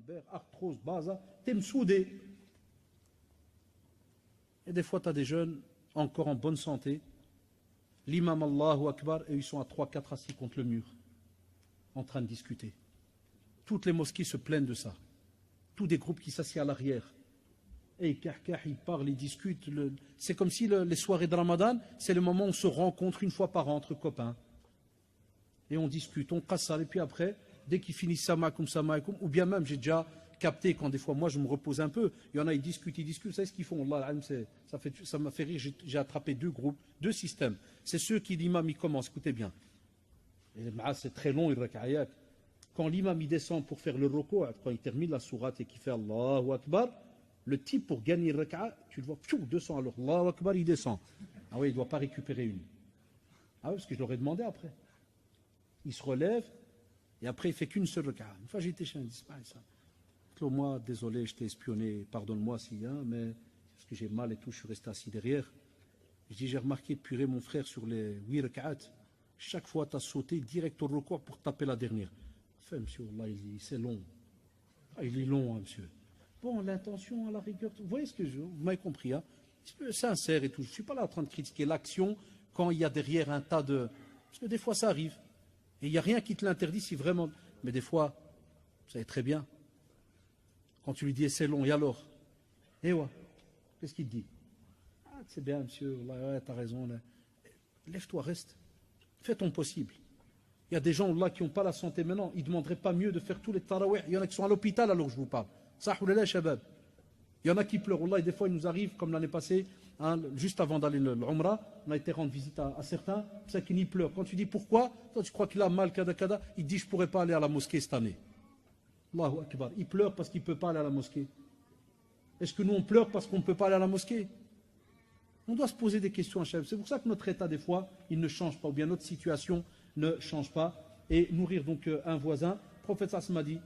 lombaire, arthrose, basa, t'es m'soudé. Et des fois, tu as des jeunes encore en bonne santé, l'imam Allahu Akbar, et ils sont à 3-4 assis contre le mur, en train de discuter. Toutes les mosquées se plaignent de ça. Tous des groupes qui s'assiedent à l'arrière. Et ils parlent, ils discutent. C'est comme si les soirées de Ramadan, c'est le moment où on se rencontre une fois par an entre copains. Et on discute, on casse ça. Et puis après, dès qu'ils finissent samakoum, ou bien même, j'ai déjà capté quand des fois, moi, je me repose un peu. Il y en a, ils discutent. Vous savez ce qu'ils font? Ça m'a fait rire. J'ai attrapé deux groupes, deux systèmes. C'est ceux qui, l'imam, il commence. Écoutez bien. C'est très long, il rakaïat. Quand l'imam, il descend pour faire le roko, quand il termine la sourate et qu'il fait Allahu Akbar, le type, pour gagner le raka'a, tu le vois, 200 alors, Allahu Akbar, il descend. Ah oui, il ne doit pas récupérer une. Ah oui, parce que je l'aurais demandé après. Il se relève, et après, il ne fait qu'une seule raka'a. Une fois, j'ai été chez un disparu, ça. Moi, désolé, je t'ai espionné, pardonne-moi s'il y a, mais parce que j'ai mal et tout, je suis resté assis derrière. Je dis, j'ai remarqué, purée, mon frère, sur les 8 raka'at, chaque fois, tu as sauté direct au recours pour taper la dernière. Enfin, monsieur, Allah, c'est long. Ah, il est long, hein, monsieur. Bon, l'intention, à la rigueur, vous voyez ce que vous m'avez compris, hein, c'est sincère et tout. Je ne suis pas là en train de critiquer l'action quand il y a derrière un tas de... Parce que des fois, ça arrive. Et il n'y a rien qui te l'interdit si vraiment... Mais des fois, vous savez très bien, quand tu lui dis, c'est long, et alors? Et ouais, qu'est-ce qu'il te dit? Ah, c'est bien, monsieur, ouais, t'as raison. Là. Lève-toi, reste. Fais ton possible. Il y a des gens là qui n'ont pas la santé maintenant, ils ne demanderaient pas mieux de faire tous les tarawih. Il y en a qui sont à l'hôpital alors que je vous parle. Il y en a qui pleurent. Allah, et des fois, il nous arrive, comme l'année passée, hein, juste avant d'aller l'Umrah, on a été rendre visite à certains, c'est ça qu'ils pleurent. Quand tu dis pourquoi, toi tu crois qu'il a mal, kada, il dit je ne pourrais pas aller à la mosquée cette année. Allahu Akbar. Il pleure parce qu'il ne peut pas aller à la mosquée. Est-ce que nous on pleure parce qu'on ne peut pas aller à la mosquée? On doit se poser des questions à chaque fois. C'est pour ça que notre état, des fois, il ne change pas, ou bien notre situation ne change pas. Et nourrir donc un voisin, le prophète Sass m'a dit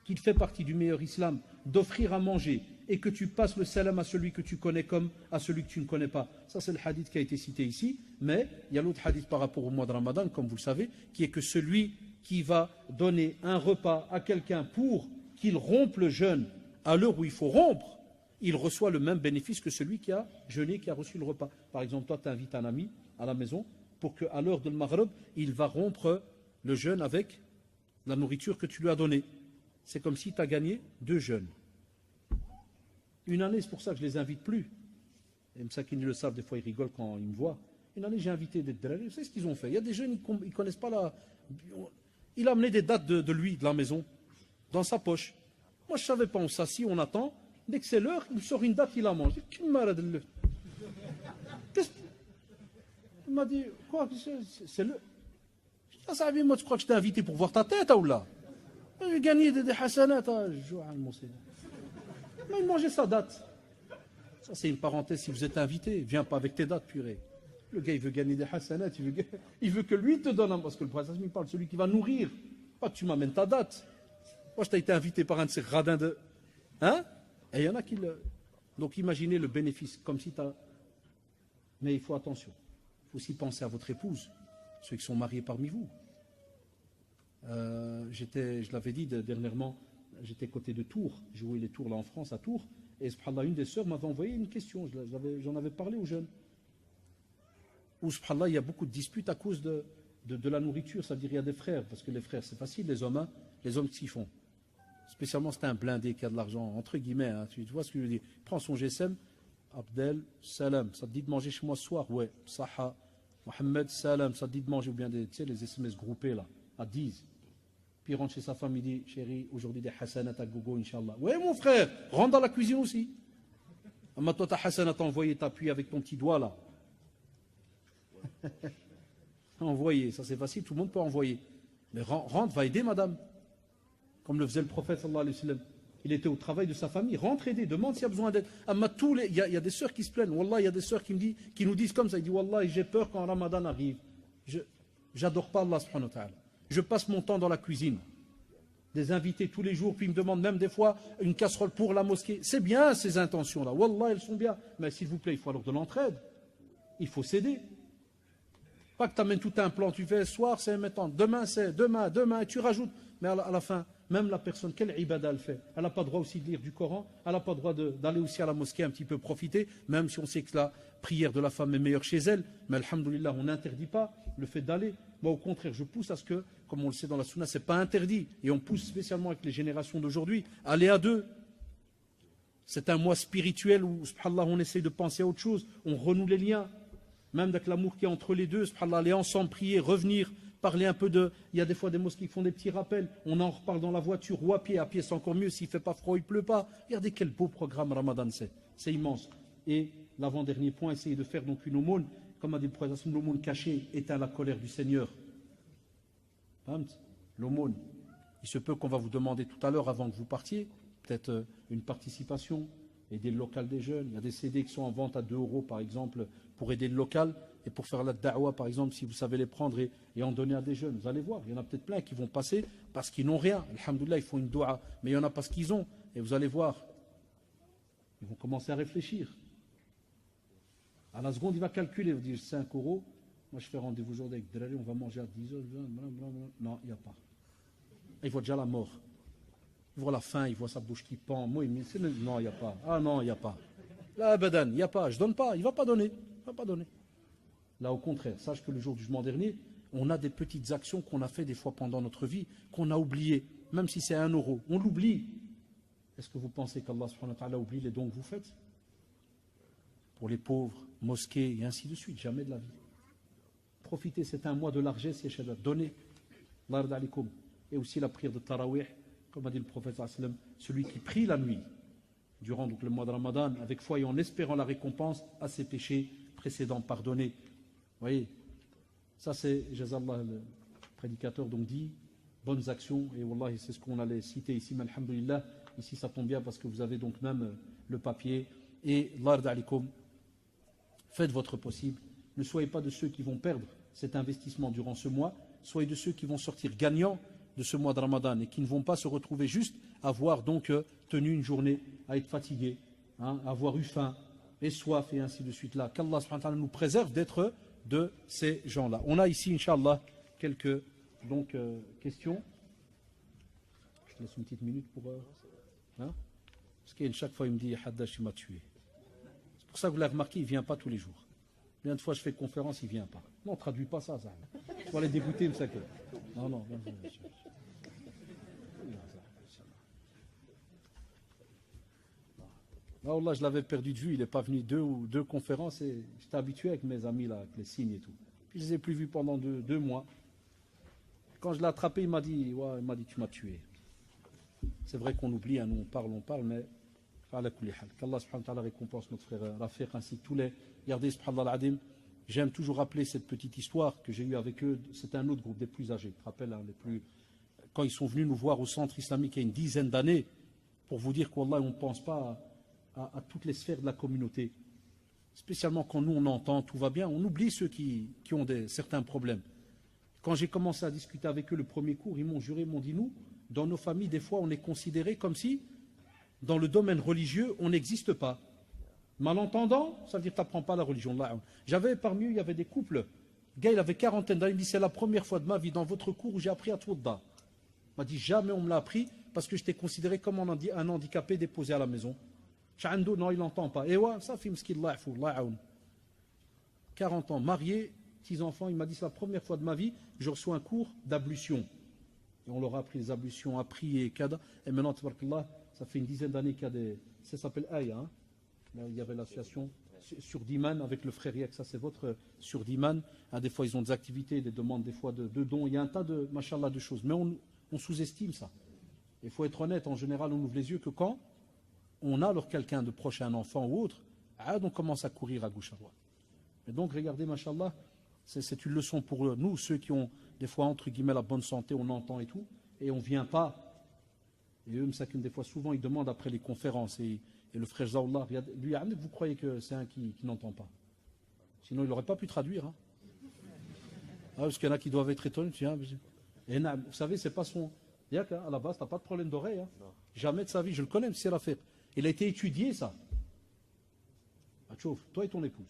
qu'il fait partie du meilleur islam d'offrir à manger et que tu passes le salam à celui que tu connais comme à celui que tu ne connais pas. Ça, c'est le hadith qui a été cité ici. Mais il y a l'autre hadith par rapport au mois de Ramadan, comme vous le savez, qui est que celui qui va donner un repas à quelqu'un pour qu'il rompe le jeûne à l'heure où il faut rompre, il reçoit le même bénéfice que celui qui a jeûné, qui a reçu le repas. Par exemple, toi, tu invites un ami à la maison pour qu'à l'heure de Maghrib, il va rompre le jeûne avec la nourriture que tu lui as donnée. C'est comme si tu as gagné 2 jeûnes. Une année, c'est pour ça que je ne les invite plus. Et Msakini le savent, des fois ils rigolent quand ils me voient. Une année, j'ai invité des drarés. Vous savez ce qu'ils ont fait? Il y a des jeunes, ils ne connaissent pas la... Il a amené des dates de lui, de la maison, dans sa poche. Moi, je ne savais pas, on s'assit, on attend. Dès que c'est l'heure, il me sort une date, il la mange. Il m'a dit, quoi, c'est l'heure. Je dis, ah, ça moi, tu crois que je t'ai invité pour voir ta tête, ou là? J'ai gagné des hasanats, mais il mangeait sa date. Ça, c'est une parenthèse, si vous êtes invité, viens pas avec tes dates, purée. Le gars, il veut gagner des hasanats, il veut que lui te donne un... Parce que le prophète, il parle de celui qui va nourrir. Pas que tu m'amènes ta date. Moi, je t'ai été invité par un de ces radins de... Hein? Et il y en a qui le... Donc, imaginez le bénéfice, comme si tu as... Mais il faut attention. Il faut aussi penser à votre épouse, ceux qui sont mariés parmi vous. Je l'avais dit dernièrement, j'étais côté de Tours, j'ai joué les Tours là en France, à Tours, et subhanallah, une des sœurs m'avait envoyé une question, j'en avais parlé aux jeunes, où subhanallah, il y a beaucoup de disputes à cause de la nourriture, c'est-à-dire il y a des frères, parce que les frères c'est facile, les hommes s'y font, spécialement c'est un blindé qui a de l'argent, entre guillemets, hein, tu vois ce que je veux dire, prends son GSM, Abdel, salam, ça te dit de manger chez moi ce soir, ouais, Saha, Mohamed, salam, ça te dit de manger, ou bien tu sais, les SMS groupés là, à 10. Puis il rentre chez sa femme, il dit, chérie, aujourd'hui des hasanat à gogo, Inch'Allah. Ouais, mon frère, rentre dans la cuisine aussi. Mais toi, ta hasanat, envoyé, t'appuies avec ton petit doigt là. Envoyer, ça c'est facile, tout le monde peut envoyer. Mais rentre, va aider madame. Comme le faisait le prophète, sallallahu alayhi wa sallam. Il était au travail de sa famille, rentre aider, demande s'il y a besoin d'aide. Il y a des sœurs qui se plaignent. Wallah, il y a des sœurs qui nous disent comme ça. Ils disent, Wallah, j'ai peur quand Ramadan arrive. J'adore pas Allah subhanahu wa ta'ala. Je passe mon temps dans la cuisine. Des invités tous les jours, puis ils me demandent même des fois une casserole pour la mosquée. C'est bien ces intentions-là. Wallah, elles sont bien. Mais s'il vous plaît, il faut alors de l'entraide. Il faut s'aider. Pas que tu amènes tout un plan, tu fais ce soir, c'est maintenant, demain, c'est demain, et tu rajoutes. Mais à la fin, Même la personne, quelle ibada elle fait? Elle n'a pas le droit aussi de lire du Coran, elle n'a pas le droit d'aller aussi à la mosquée un petit peu profiter, même si on sait que la prière de la femme est meilleure chez elle. Mais alhamdoulilah, on n'interdit pas le fait d'aller. Moi, au contraire, je pousse à ce que, comme on le sait dans la sunna, ce n'est pas interdit. Et on pousse spécialement avec les générations d'aujourd'hui, aller à deux. C'est un mois spirituel où, subhanallah, on essaye de penser à autre chose, on renoue les liens. Même avec l'amour qu'il y a entre les deux, subhanallah, aller ensemble, prier, revenir, parler un peu de... Il y a des fois des mosquées qui font des petits rappels, on en reparle dans la voiture ou à pied c'est encore mieux, s'il ne fait pas froid, il ne pleut pas. Regardez quel beau programme Ramadan c'est immense. Et l'avant-dernier point, essayez de faire donc une aumône, comme a dit le prophète, l'aumône cachée éteint la colère du Seigneur. L'aumône. Il se peut qu'on va vous demander tout à l'heure, avant que vous partiez, peut-être une participation, aider le local des jeunes. Il y a des CD qui sont en vente à 2 € par exemple, pour aider le local et pour faire la da'wa par exemple, si vous savez les prendre et en donner à des jeunes. Vous allez voir, il y en a peut-être plein qui vont passer parce qu'ils n'ont rien. Alhamdoulilah, ils font une doua, mais il y en a parce qu'ils ont. Et vous allez voir, ils vont commencer à réfléchir. À la seconde, il va calculer, il va dire 5 €. Moi, je fais rendez-vous aujourd'hui avec Drari, on va manger à 10 h. Non, il n'y a pas. Il voit déjà la mort. Il voit la faim, il voit sa bouche qui pend. Moi, non, il n'y a pas. Ah non, il n'y a pas. Là, Badan, il n'y a pas. Je ne donne pas. Il ne va pas donner. Il va pas donner. Là, au contraire, sache que le jour du jugement dernier, on a des petites actions qu'on a fait des fois pendant notre vie, qu'on a oubliées, même si c'est 1 €. On l'oublie. Est-ce que vous pensez qu'Allah subhanahu wa ta'ala oublie les dons que vous faites? Pour les pauvres, mosquées et ainsi de suite, jamais de la vie. Profitez, c'est un mois de largesse, donnez. Et aussi la prière de Tarawih, comme a dit le prophète, celui qui prie la nuit, durant donc le mois de Ramadan, avec foi et en espérant la récompense, à ses péchés précédents pardonnés. Vous voyez, ça c'est, Jazallah, le prédicateur, donc dit, bonnes actions, et Wallah, c'est ce qu'on allait citer ici, mais alhamdulillah, ici ça tombe bien parce que vous avez donc même le papier, et l'ard alikum, faites votre possible, ne soyez pas de ceux qui vont perdre cet investissement durant ce mois, soyez de ceux qui vont sortir gagnants de ce mois de Ramadan et qui ne vont pas se retrouver juste à avoir donc tenu une journée, à être fatigué, à avoir eu faim et soif et ainsi de suite là. Qu'Allah subhanahu wa ta'ala nous préserve d'être de ces gens-là. On a ici, Inch'Allah, quelques donc, questions. Je laisse une petite minute pour... Parce que chaque fois il me dit Haddash il m'a tué. C'est pour ça que vous l'avez remarqué, il ne vient pas tous les jours. Combien de fois je fais conférence, il ne vient pas. Non, on ne traduit pas ça. Il faut aller dégoûter, me saquer. Non. Là, Allah, je l'avais perdu de vue, il n'est pas venu deux conférences et j'étais habitué avec mes amis, là, avec les signes et tout. Puis je ne les ai plus vus pendant deux mois. Quand je l'ai attrapé, il m'a dit, tu m'as tué. C'est vrai qu'on oublie, nous on parle, mais qu'Allah subhanahu wa ta'ala récompense notre frère Rafiq ainsi que tous les... Regardez, subhanallah al-adim, j'aime toujours rappeler cette petite histoire que j'ai eue avec eux. C'était un autre groupe des plus âgés, tu te rappelles, quand ils sont venus nous voir au centre islamique il y a une dizaine d'années, pour vous dire qu'Allah, on ne pense pas à toutes les sphères de la communauté. Spécialement quand nous on entend, tout va bien, on oublie ceux qui ont certains problèmes. Quand j'ai commencé à discuter avec eux le premier cours, ils m'ont juré, ils m'ont dit, nous, dans nos familles, des fois, on est considéré comme si, dans le domaine religieux, on n'existe pas. Malentendant, ça veut dire que tu n'apprends pas la religion. J'avais parmi eux, il y avait des couples. Le gars, il avait 40 ans, il me dit, c'est la première fois de ma vie dans votre cours où j'ai appris à Twadda. Il m'a dit, jamais on me l'a appris parce que j'étais considéré comme un handicapé déposé à la maison. Chandou, non, il n'entend pas. Et ouais, ça fait mskil, 40 ans, marié, 6 enfants, il m'a dit, c'est la première fois de ma vie, je reçois un cours d'ablution. Et on leur a appris les ablutions, à prier, kada. Et maintenant, tabarakallah, ça fait une dizaine d'années qu'il y a des... Ça s'appelle Aya, hein. Là, il y avait l'association sur Diman avec le frère Yak, ça c'est votre sur Diman. Des fois, ils ont des activités, des demandes, des fois de dons. Il y a un tas de, machallah, de choses. Mais on sous-estime ça. Il faut être honnête, en général, on ouvre les yeux que quand on a alors quelqu'un de proche, un enfant ou autre, on commence à courir à gauche à droite. Et donc, regardez, machallah, c'est une leçon pour nous, ceux qui ont des fois, entre guillemets, la bonne santé, on entend et tout, et on ne vient pas. Et eux, des fois, souvent, ils demandent après les conférences. Et le frère Zawallah, lui, vous croyez que c'est un qui n'entend pas? Sinon, il n'aurait pas pu traduire. Hein. Parce qu'il y en a qui doivent être étonnés. Et vous savez, c'est pas son... À la base, tu n'as pas de problème d'oreille. Hein. Jamais de sa vie, je le connais, c'est l'affaire. Il a été étudié, ça. Toi et ton épouse.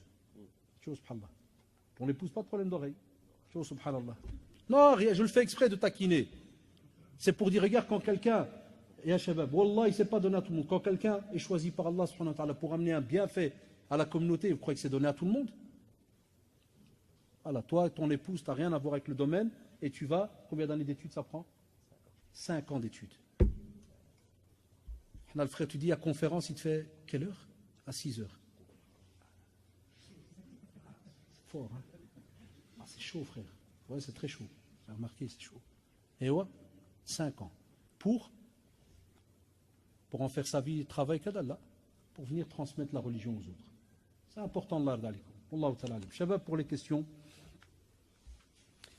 Subhanallah. Ton épouse, pas de problème d'oreille. Subhanallah. Non, je le fais exprès de taquiner. C'est pour dire, regarde, quand quelqu'un, ya shabab, wallah, il ne s'est pas donné à tout le monde. Quand quelqu'un est choisi par Allah subhanahu wa ta'ala pour amener un bienfait à la communauté, vous croyez que c'est donné à tout le monde? Voilà, toi, ton épouse, tu n'as rien à voir avec le domaine, et tu vas, combien d'années d'études ça prend? 5 ans d'études. Le frère, tu dis à conférence, il te fait quelle heure? À 6 heures. C'est fort, hein? Ah, c'est chaud, frère. Ouais, c'est très chaud. J'ai remarqué, c'est chaud. Et ouais, 5 ans. Pour en faire sa vie, travail qu'Allah, pour venir transmettre la religion aux autres. C'est important de l'art Wallahu ta'ala. Shabab, pour les questions,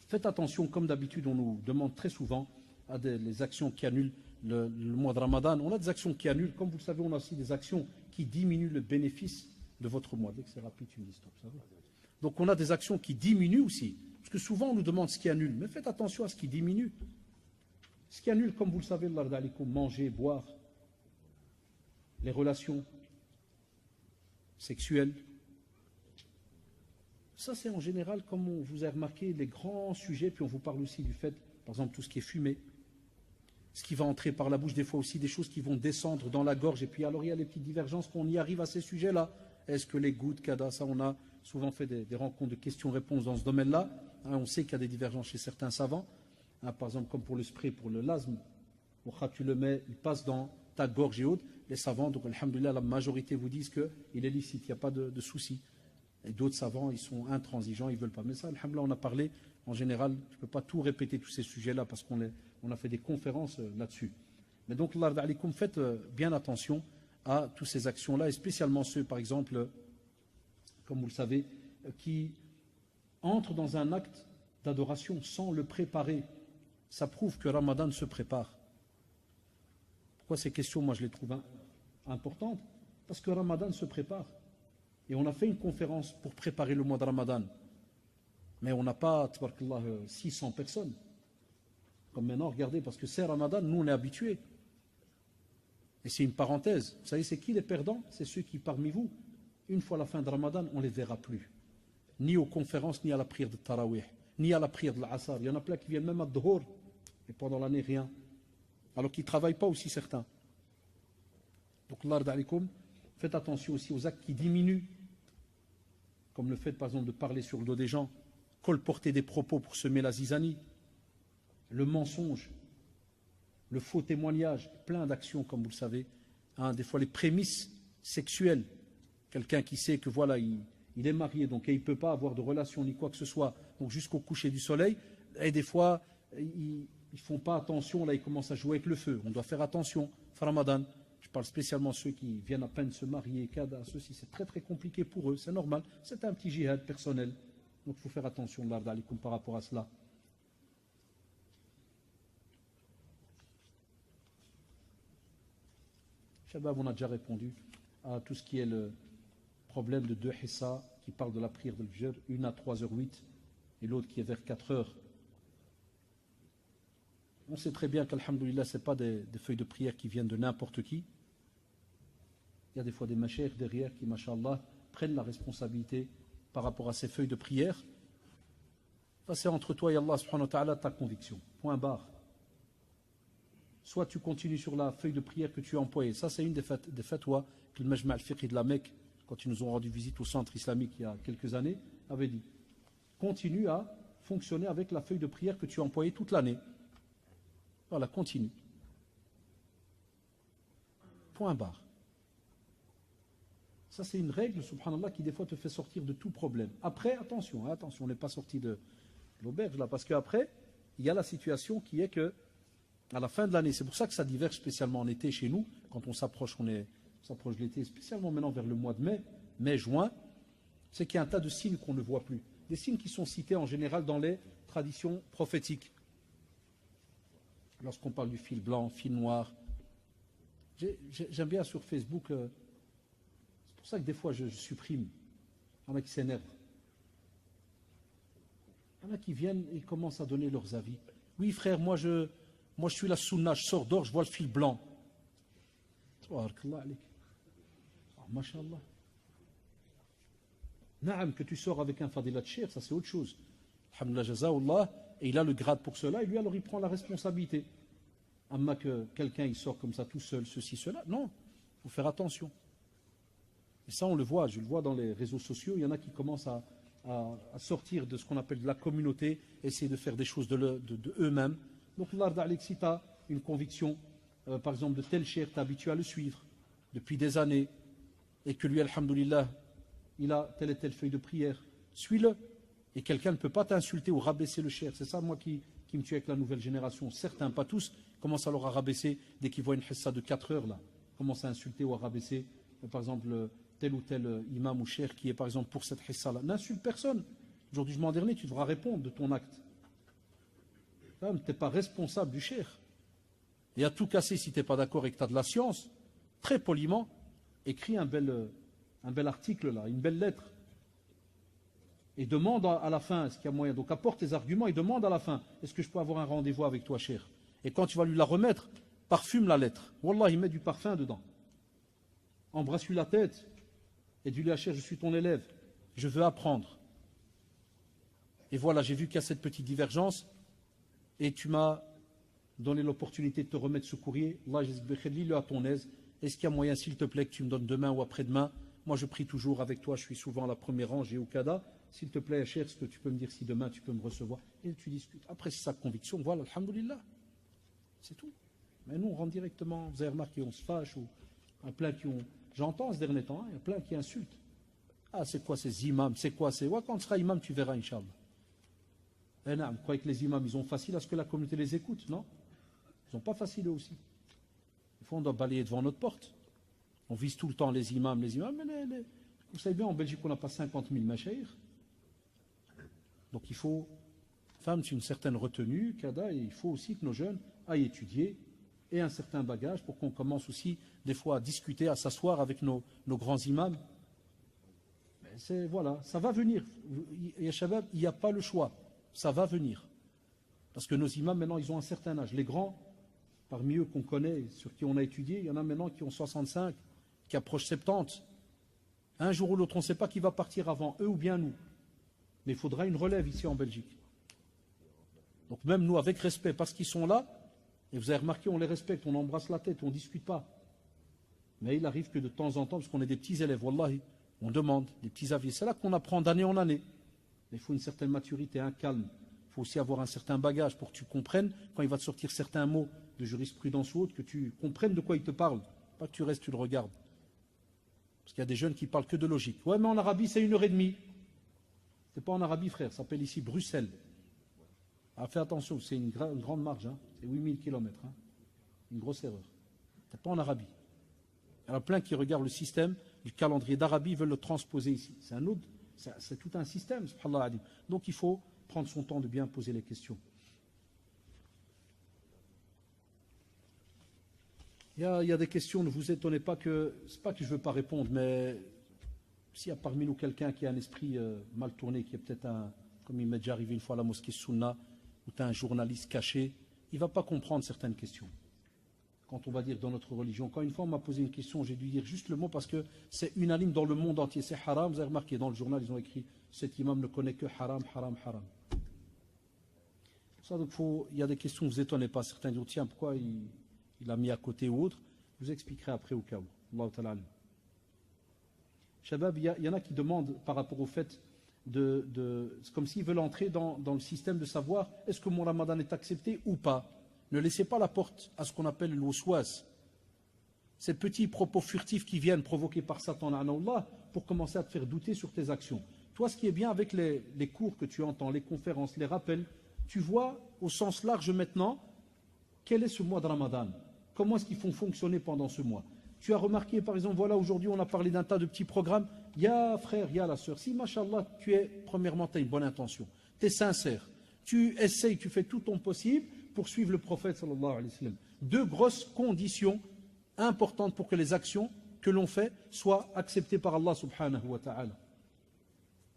faites attention, comme d'habitude, on nous demande très souvent à les actions qui annulent le mois de Ramadan. On a des actions qui annulent, comme vous le savez, on a aussi des actions qui diminuent le bénéfice de votre mois. Dès que c'est rapide, tu me dis stop, ça va. Donc on a des actions qui diminuent aussi, parce que souvent on nous demande ce qui annule, mais faites attention à ce qui diminue. Ce qui annule, comme vous le savez, manger, boire, les relations sexuelles. Ça, c'est en général, comme on vous a remarqué, les grands sujets, puis on vous parle aussi du fait, par exemple, tout ce qui est fumé, ce qui va entrer par la bouche, des fois aussi des choses qui vont descendre dans la gorge, et puis alors il y a les petites divergences, qu'on y arrive à ces sujets-là. Est-ce que les gouttes, kada, ça, on a souvent fait des rencontres de questions-réponses dans ce domaine-là. Hein, on sait qu'il y a des divergences chez certains savants. Hein, par exemple, comme pour le spray, pour le lasme, tu le mets, il passe dans ta gorge et autres. Les savants, donc, alhamdoulilah, la majorité vous disent qu'il est licite, il n'y a pas de souci. Et d'autres savants, ils sont intransigeants, ils ne veulent pas. Mais ça, alhamdoulilah, on a parlé, en général, je ne peux pas tout répéter, tous ces sujets-là, parce qu'on a fait des conférences là-dessus. Mais donc, Allah alikum, faites bien attention à toutes ces actions-là, et spécialement ceux, par exemple, comme vous le savez, qui entrent dans un acte d'adoration sans le préparer. Ça prouve que Ramadan se prépare. Pourquoi ces questions, moi, je les trouve importantes? Parce que Ramadan se prépare. Et on a fait une conférence pour préparer le mois de Ramadan. Mais on n'a pas, tabarakallah, 600 personnes. Comme maintenant, regardez, parce que c'est Ramadan, nous on est habitués. Et c'est une parenthèse. Vous savez, c'est qui les perdants? C'est ceux qui, parmi vous, une fois la fin de Ramadan, on ne les verra plus. Ni aux conférences, ni à la prière de Tarawih, ni à la prière de l'Asar. Il y en a plein qui viennent même à Dhuhr, et pendant l'année, rien. Alors qu'ils ne travaillent pas aussi, certains. Donc, Allah alaikum, faites attention aussi aux actes qui diminuent, comme le fait, par exemple, de parler sur le dos des gens, colporter des propos pour semer la zizanie, le mensonge, le faux témoignage, plein d'actions, comme vous le savez. Hein, des fois, les prémices sexuelles. Quelqu'un qui sait que voilà, il est marié, donc il ne peut pas avoir de relation ni quoi que ce soit, donc jusqu'au coucher du soleil. Et des fois, ils ne font pas attention, là, ils commencent à jouer avec le feu. On doit faire attention. Ramadan, je parle spécialement de ceux qui viennent à peine se marier, kada, ceux-ci, c'est très très compliqué pour eux, c'est normal. C'est un petit djihad personnel. Donc il faut faire attention, l'Arda alikum, par rapport à cela. Shabab, on a déjà répondu à tout ce qui est le problème de 2 hissa qui parle de la prière de l'Fajr, une à 3h08 et l'autre qui est vers 4h. On sait très bien qu'alhamdoulilah, ce n'est pas des feuilles de prière qui viennent de n'importe qui. Il y a des fois des machères derrière qui, mashallah, prennent la responsabilité par rapport à ces feuilles de prière. Ça, c'est entre toi et Allah subhanahu wa ta'ala ta conviction. Point barre. Soit tu continues sur la feuille de prière que tu as employée. Ça, c'est une des fatwas que le Majma' al-Fiqh de la Mecque, quand ils nous ont rendu visite au centre islamique il y a quelques années, avait dit. Continue à fonctionner avec la feuille de prière que tu as employée toute l'année. Voilà, continue. Point barre. Ça, c'est une règle, subhanallah, qui des fois te fait sortir de tout problème. Après, attention, on n'est pas sorti de l'auberge là, parce qu'après, il y a la situation qui est que, à la fin de l'année, c'est pour ça que ça diverge spécialement en été chez nous, quand on s'approche de l'été, spécialement maintenant vers le mois de mai, juin, c'est qu'il y a un tas de signes qu'on ne voit plus. Des signes qui sont cités en général dans les traditions prophétiques. Lorsqu'on parle du fil blanc, fil noir. J'aime bien sur Facebook, c'est pour ça que des fois je supprime. Il y en a qui s'énervent. Il y en a qui viennent et commencent à donner leurs avis. Oui frère, moi je suis la sunna, je sors dehors, je vois le fil blanc. Masha'Allah. Naam, que tu sors avec un fadilat shir, ça c'est autre chose. Alhamdulillah, jazaoullah, et il a le grade pour cela, et lui alors il prend la responsabilité. Amma que quelqu'un il sort comme ça tout seul, ceci, cela. Non, il faut faire attention. Et ça, on le voit, je le vois dans les réseaux sociaux, il y en a qui commencent à sortir de ce qu'on appelle de la communauté, essayer de faire des choses de eux-mêmes. Donc, si tu as une conviction, par exemple, de tel cheikh, tu es habitué à le suivre depuis des années, et que lui, alhamdoulilah, il a telle et telle feuille de prière, suis-le. Et quelqu'un ne peut pas t'insulter ou rabaisser le cheikh. C'est ça, moi, qui me tue avec la nouvelle génération. Certains, pas tous, commencent alors à rabaisser dès qu'ils voient une hissa de 4 heures, là. Commencent à insulter ou à rabaisser, par exemple, tel ou tel imam ou cheikh qui est par exemple pour cette hissa-là. N'insulte personne. Aujourd'hui, jugement dernier, tu devras répondre de ton acte. Tu n'es pas responsable du cheikh. Et à tout casser, si tu n'es pas d'accord et que tu as de la science, très poliment, écris un bel article là, une belle lettre. Et demande à la fin, est-ce qu'il y a moyen. Donc apporte tes arguments et demande à la fin, est-ce que je peux avoir un rendez-vous avec toi, cheikh? Et quand tu vas lui la remettre, parfume la lettre. Wallah, il met du parfum dedans. Embrasse-lui la tête. Et dis-lui à cheikh, je suis ton élève, je veux apprendre. Et voilà, j'ai vu qu'il y a cette petite divergence, et tu m'as donné l'opportunité de te remettre ce courrier. Allah, lis-le à ton aise. Est-ce qu'il y a moyen, s'il te plaît, que tu me donnes demain ou après-demain? Moi, je prie toujours avec toi, je suis souvent à la première rangée au Kada. S'il te plaît, cheikh, est-ce que tu peux me dire si demain tu peux me recevoir? Et tu discutes. Après, c'est sa conviction, voilà, alhamdoulilah. C'est tout. Mais nous, on rentre directement, vous avez remarqué, on se fâche, ou un plein qui ont. J'entends ce dernier temps, il y a plein qui insultent. Ah, c'est quoi ces imams? C'est quoi c'est. Ouais, quand tu seras imam, tu verras, Inch'Allah. Eh non, vous croyez que les imams, ils ont facile à ce que la communauté les écoute? Non. Ils n'ont pas facile eux aussi. Des fois, on doit balayer devant notre porte. On vise tout le temps les imams, mais vous savez bien, en Belgique, on n'a pas 50 000 machaïrs. Donc il faut, femme, une certaine retenue, Kada, et il faut aussi que nos jeunes aillent étudier et un certain bagage pour qu'on commence aussi des fois à discuter, à s'asseoir avec nos grands imams. Voilà, ça va venir. Il n'y a pas le choix. Ça va venir. Parce que nos imams, maintenant, ils ont un certain âge. Les grands, parmi eux qu'on connaît, sur qui on a étudié, il y en a maintenant qui ont 65, qui approchent 70. Un jour ou l'autre, on ne sait pas qui va partir avant, eux ou bien nous. Mais il faudra une relève ici en Belgique. Donc même nous, avec respect, parce qu'ils sont là, et vous avez remarqué, on les respecte, on embrasse la tête, on ne discute pas. Mais il arrive que de temps en temps, parce qu'on est des petits élèves, wallahi, on demande des petits avis. C'est là qu'on apprend d'année en année. Il faut une certaine maturité, un calme. Il faut aussi avoir un certain bagage pour que tu comprennes, quand il va te sortir certains mots de jurisprudence ou autre, que tu comprennes de quoi il te parle. Pas que tu restes, tu le regardes. Parce qu'il y a des jeunes qui parlent que de logique. Ouais, mais en Arabie, c'est 1h30. C'est pas en Arabie, frère, ça s'appelle ici Bruxelles. Ah, fais attention, c'est une grande marge, hein. C'est 8000 km. Hein. Une grosse erreur. C'est pas en Arabie. Il y en a plein qui regardent le système, le calendrier d'Arabie, veulent le transposer ici. C'est un autre, c'est tout un système, subhanallah. Donc il faut prendre son temps de bien poser les questions. Il y a des questions, ne vous étonnez pas que, c'est pas que je ne veux pas répondre, mais s'il y a parmi nous quelqu'un qui a un esprit mal tourné, qui est peut-être comme il m'est déjà arrivé une fois à la mosquée Sunna, où tu as un journaliste caché, il ne va pas comprendre certaines questions. Quand on va dire dans notre religion, quand une fois on m'a posé une question, j'ai dû dire juste le mot parce que c'est unanime dans le monde entier, c'est haram. Vous avez remarqué, dans le journal, ils ont écrit cet imam ne connaît que haram, haram, haram. Ça, donc, il y a des questions, ne vous étonnez pas. Certains disent, tiens, pourquoi il a mis à côté ou autre. Je vous expliquerai après au cas où. Allah ta'ala. Shabab, il y en a qui demandent par rapport au fait c'est comme s'ils veulent entrer dans le système de savoir est-ce que mon ramadan est accepté ou pas. Ne laissez pas la porte à ce qu'on appelle le waswas. Ces petits propos furtifs qui viennent provoqués par Satan pour commencer à te faire douter sur tes actions. Toi, ce qui est bien avec les cours que tu entends, les conférences, les rappels, tu vois au sens large maintenant quel est ce mois de Ramadan. Comment est-ce qu'ils font fonctionner pendant ce mois? Tu as remarqué, par exemple, voilà, aujourd'hui, on a parlé d'un tas de petits programmes. Il y a frère, il y a la sœur. Si, machallah, premièrement, tu as une bonne intention. Tu es sincère. Tu essayes, tu fais tout ton possible pour suivre le prophète, sallallahu alayhi wa sallam. Deux grosses conditions importantes pour que les actions que l'on fait soient acceptées par Allah, subhanahu wa ta'ala.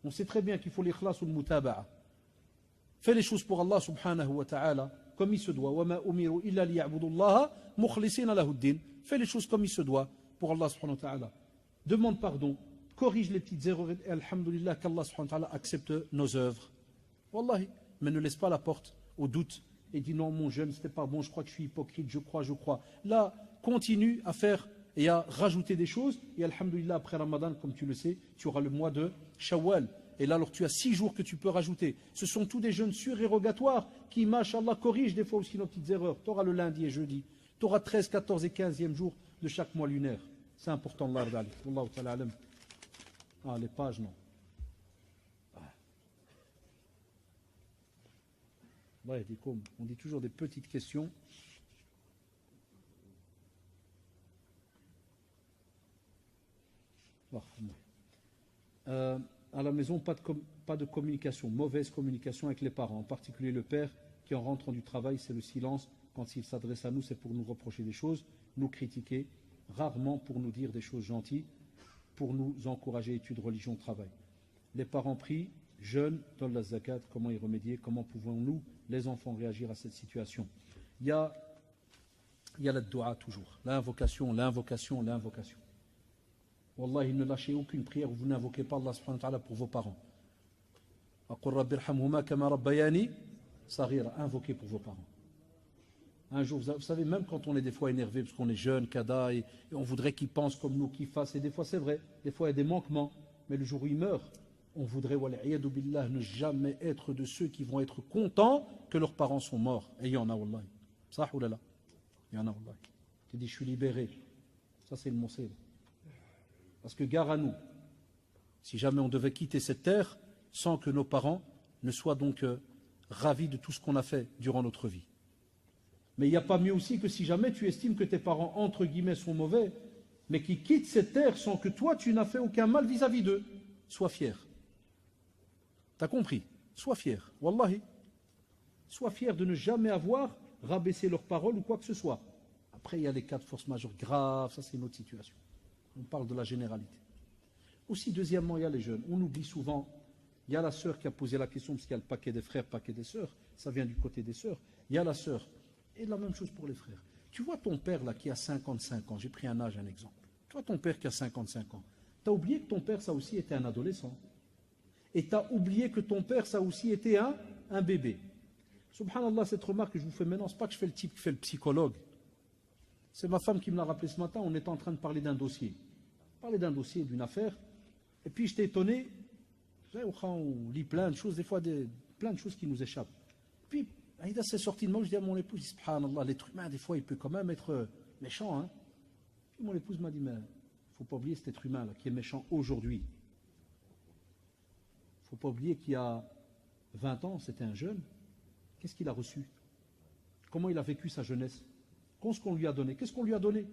On sait très bien qu'il faut l'ikhlas ou le mutaba'a. Fais les choses pour Allah, subhanahu wa ta'ala, comme il se doit. وَمَا أُمِرُوا إِلَّا لِيَعْبُدُوا اللَّهَ مُخْلِصِينَ لَهُ الدِّينَ. Fais les choses comme il se doit pour Allah subhanahu wa ta'ala. Demande pardon, corrige les petites erreurs et alhamdulillah qu'Allah subhanahu wa ta'ala accepte nos œuvres. Wallahi, mais ne laisse pas la porte au doute et dit non, mon jeûne, c'était pas bon, je crois que je suis hypocrite, je crois. Là, continue à faire et à rajouter des choses. Et alhamdoulilah, après Ramadan, comme tu le sais, tu auras le mois de Shawwal. Et là, alors tu as 6 jours que tu peux rajouter. Ce sont tous des jeûnes surérogatoires qui, machallah, corrigent des fois aussi nos petites erreurs. Tu auras le lundi et jeudi. Tu auras 13, 14 et 15e jour de chaque mois lunaire. C'est important, Allah. Wallahu ta'ala alam. Ah, les pages, non. On dit toujours des petites questions. À la maison, pas de communication, mauvaise communication avec les parents, en particulier le père qui en rentrant du travail, c'est le silence. Quand il s'adresse à nous, c'est pour nous reprocher des choses, nous critiquer, rarement pour nous dire des choses gentilles, pour nous encourager à études, religion, travail. Les parents prient, jeûnent, donnent la zakat, comment y remédier, comment pouvons-nous, les enfants, réagir à cette situation? Il y a la dua toujours, l'invocation. Wallahi, ne lâchez aucune prière où vous n'invoquez pas Allah subhanahu wa ta'ala pour vos parents. Invoquez pour vos parents. Un jour, vous savez, même quand on est des fois énervé parce qu'on est jeune, kada, et on voudrait qu'ils pensent comme nous, qu'ils fassent, et des fois c'est vrai, des fois il y a des manquements, mais le jour où ils meurent, on voudrait, wal'iyadu billah, ne jamais être de ceux qui vont être contents que leurs parents sont morts. Et il y en a, wallahi. Sah ou là. Il y en a, wallahi. Tu dis, je suis libéré. Ça, c'est le moncel. Parce que gare à nous, si jamais on devait quitter cette terre sans que nos parents ne soient donc ravis de tout ce qu'on a fait durant notre vie. Mais il n'y a pas mieux aussi que si jamais tu estimes que tes parents, entre guillemets, sont mauvais, mais qui quittent cette terre sans que toi, tu n'as fait aucun mal vis-à-vis d'eux, sois fier. T'as compris? Sois fier, wallahi. Sois fier de ne jamais avoir rabaissé leurs paroles ou quoi que ce soit. Après, il y a les cas de force majeure graves, ça c'est une autre situation. On parle de la généralité. Aussi, deuxièmement, il y a les jeunes. On oublie souvent, il y a la sœur qui a posé la question, parce qu'il y a le paquet des frères, paquet des sœurs, ça vient du côté des sœurs. Il y a la sœur. Et la même chose pour les frères. Tu vois ton père là qui a 55 ans, j'ai pris un âge, un exemple. Tu vois ton père qui a 55 ans. Tu as oublié que ton père, ça aussi était un adolescent. Et tu as oublié que ton père, ça aussi était un bébé. Subhanallah, cette remarque que je vous fais maintenant, ce n'est pas que je fais le type qui fait le psychologue. C'est ma femme qui me l'a rappelé ce matin, on était en train de parler d'un dossier. Parler d'un dossier, d'une affaire. Et puis j'étais étonné, on lit plein de choses, des fois plein de choses qui nous échappent. Puis Aïda s'est sortie de moi, je dis à mon épouse, subhanallah, l'être humain, des fois, il peut quand même être méchant. Hein. Puis mon épouse m'a dit, mais il ne faut pas oublier cet être humain là, qui est méchant aujourd'hui. Il ne faut pas oublier qu'il y a 20 ans, c'était un jeune. Qu'est-ce qu'il a reçu? Comment il a vécu sa jeunesse? Qu'est-ce qu'on lui a donné? Qu'est-ce qu'on lui a donné?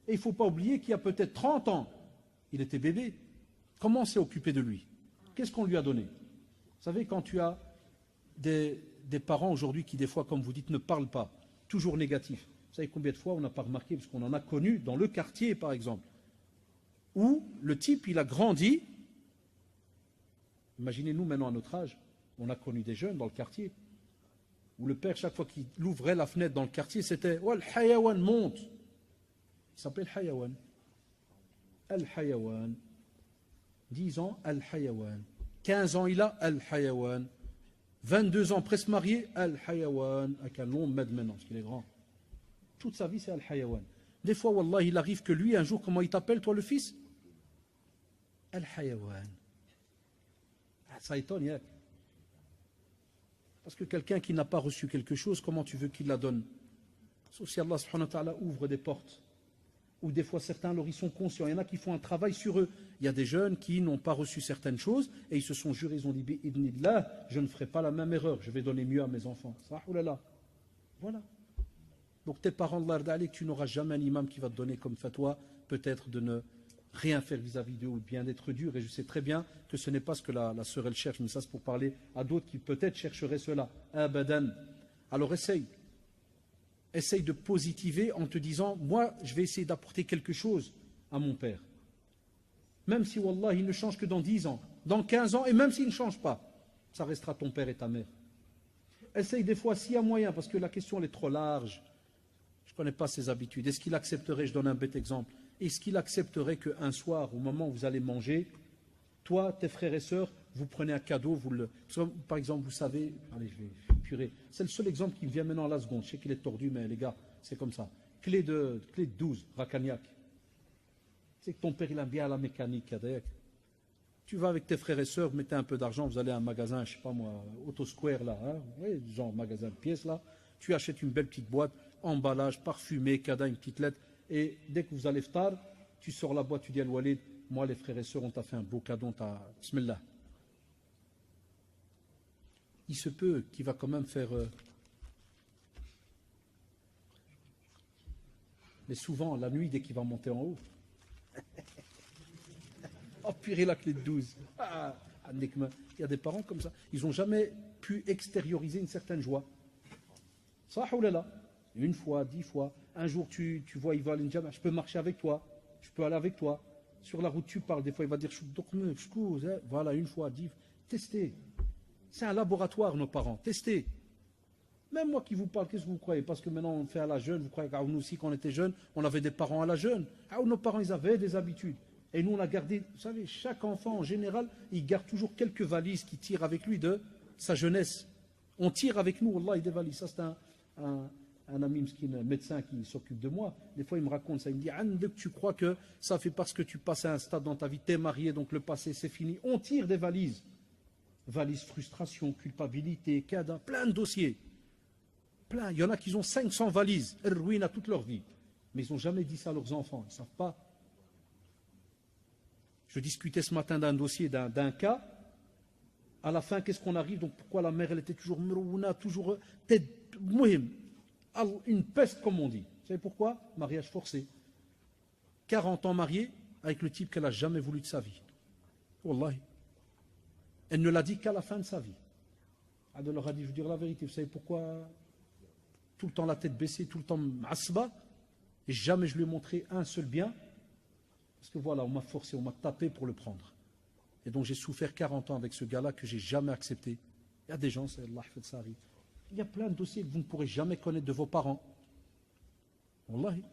Et il ne faut pas oublier qu'il y a peut-être 30 ans, il était bébé. Comment on s'est occupé de lui? Qu'est-ce qu'on lui a donné? Vous savez, quand tu as des parents aujourd'hui qui, des fois, comme vous dites, ne parlent pas, toujours négatifs. Vous savez combien de fois on n'a pas remarqué, parce qu'on en a connu dans le quartier, par exemple, où le type, il a grandi. Imaginez-nous maintenant à notre âge, on a connu des jeunes dans le quartier, où le père, chaque fois qu'il ouvrait la fenêtre dans le quartier, c'était « Oh, le hayawan monte !» Il s'appelle Hayawan. Al-Hayawan. 10 ans, Al-Hayawan. 15 ans, il a Al-Hayawan. 22 ans, presque marié, Al-Hayawan. Avec un long med maintenant, parce qu'il est grand. Toute sa vie, c'est Al-Hayawan. Des fois, Wallah, il arrive que lui, un jour, comment il t'appelle, toi, le fils? Al-Hayawan. Ça étonne, hein? Parce que quelqu'un qui n'a pas reçu quelque chose, comment tu veux qu'il la donne? Sauf si Allah subhanahu wa ta'ala ouvre des portes. Ou des fois certains, alors ils sont conscients. Il y en a qui font un travail sur eux. Il y a des jeunes qui n'ont pas reçu certaines choses et ils se sont jurés, ils ont dit Ibnillah, je ne ferai pas la même erreur, je vais donner mieux à mes enfants. Voilà. Donc tes parents, Allah, tu n'auras jamais un imam qui va te donner comme fatwa, peut-être de ne rien faire vis-à-vis d'eux ou bien d'être dur. Et je sais très bien que ce n'est pas ce que la sœur elle cherche, mais ça c'est pour parler à d'autres qui peut-être chercheraient cela. Abadan. Alors essaye de positiver en te disant, moi je vais essayer d'apporter quelque chose à mon père. Même si Wallah il ne change que dans 10 ans, dans 15 ans, et même s'il ne change pas, ça restera ton père et ta mère. Essaye des fois s'il y a moyen, parce que la question elle est trop large. Je ne connais pas ses habitudes. Est-ce qu'il accepterait, je donne un bête exemple, est-ce qu'il accepterait qu'un soir, au moment où vous allez manger, toi, tes frères et sœurs, vous prenez un cadeau, par exemple, vous savez, allez, je vais purée. C'est le seul exemple qui me vient maintenant à la seconde. Je sais qu'il est tordu, mais les gars, c'est comme ça. Clé de 12, Racagnac. C'est que ton père, il aime bien la mécanique. Tu vas avec tes frères et sœurs, mettez un peu d'argent, vous allez à un magasin, je sais pas moi, Auto Square là, hein, oui, genre magasin de pièces là. Tu achètes une belle petite boîte, emballage, parfumé, cadeau, une petite lettre. Et dès que vous allez tard, tu sors la boîte, tu dis à Walid, moi les frères et sœurs, on t'a fait un beau cadeau, on t'a... Bismillah. Il se peut qu'il va quand même faire... Mais souvent, la nuit, dès qu'il va monter en haut... Oh purée, la clé de 12. Ah, il y a des parents comme ça. Ils n'ont jamais pu extérioriser une certaine joie. Ça, là. Une fois, 10 fois. Un jour, tu vois, il va à l'Injama, je peux marcher avec toi. Je peux aller avec toi. Sur la route, tu parles. Des fois, il va dire, voilà, une fois, 10. Testez. C'est un laboratoire, nos parents. Testez. Même moi qui vous parle, qu'est-ce que vous croyez? Parce que maintenant, on fait à la jeune. Vous croyez que nous aussi, quand on était jeunes, on avait des parents à la jeune. Nos parents, ils avaient des habitudes. Et nous, on a gardé, vous savez, chaque enfant, en général, il garde toujours quelques valises qui tirent avec lui de sa jeunesse. On tire avec nous, Allah, des valises. Ça, c'est un ami, un médecin qui s'occupe de moi. Des fois, il me raconte ça. Il me dit, Anne, tu crois que ça fait parce que tu passes à un stade dans ta vie, t'es marié, donc le passé, c'est fini. On tire des valises. Valises frustration, culpabilité, cadeau, plein de dossiers. Plein. Il y en a qui ont 500 valises, ruinent à toute leur vie. Mais ils n'ont jamais dit ça à leurs enfants. Ils ne savent pas. Je discutais ce matin d'un dossier, d'un cas. À la fin, qu'est-ce qu'on arrive? Donc pourquoi la mère, elle était toujours mrouna, toujours une peste, comme on dit. Vous savez pourquoi? Mariage forcé. 40 ans mariée avec le type qu'elle n'a jamais voulu de sa vie. Wallahi. Elle ne l'a dit qu'à la fin de sa vie. Elle leur a dit, je veux dire la vérité, vous savez pourquoi? Tout le temps la tête baissée, tout le temps asba, et jamais je lui ai montré un seul bien. Parce que voilà, on m'a forcé, on m'a tapé pour le prendre. Et donc j'ai souffert 40 ans avec ce gars-là que j'ai jamais accepté. Il y a des gens, c'est Allah fait ça arrive. Il y a plein de dossiers que vous ne pourrez jamais connaître de vos parents. Wallahi.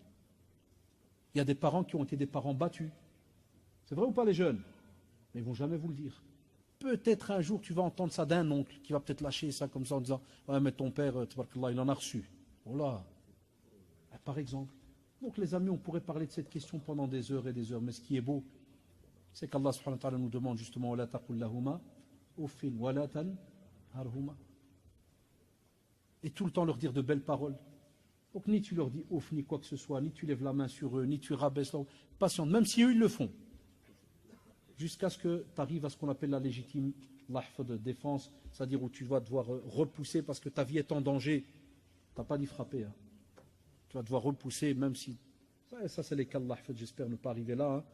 Il y a des parents qui ont été des parents battus. C'est vrai ou pas les jeunes? Mais ils ne vont jamais vous le dire. Peut-être un jour tu vas entendre ça d'un oncle qui va peut-être lâcher ça comme ça en disant ouais mais ton père, il en a reçu. Voilà. Par exemple. Donc les amis, on pourrait parler de cette question pendant des heures et des heures. Mais ce qui est beau, c'est qu'Allah subhanahu wa ta'ala nous demande justement وَلَا تَقُلْ لَهُمَا أُفٍّ وَلَا تَنْهَرْهُمَا. Et tout le temps leur dire de belles paroles. Donc ni tu leur dis ouf, ni quoi que ce soit, ni tu lèves la main sur eux, ni tu rabaisses leur... Patiente, même si eux ils le font. Jusqu'à ce que tu arrives à ce qu'on appelle la légitime lahf de défense, c'est-à-dire où tu vas devoir repousser parce que ta vie est en danger. Tu n'as pas dit frapper. Hein. Tu vas devoir repousser, même si... Ça c'est les cas de lahf, j'espère ne pas arriver là,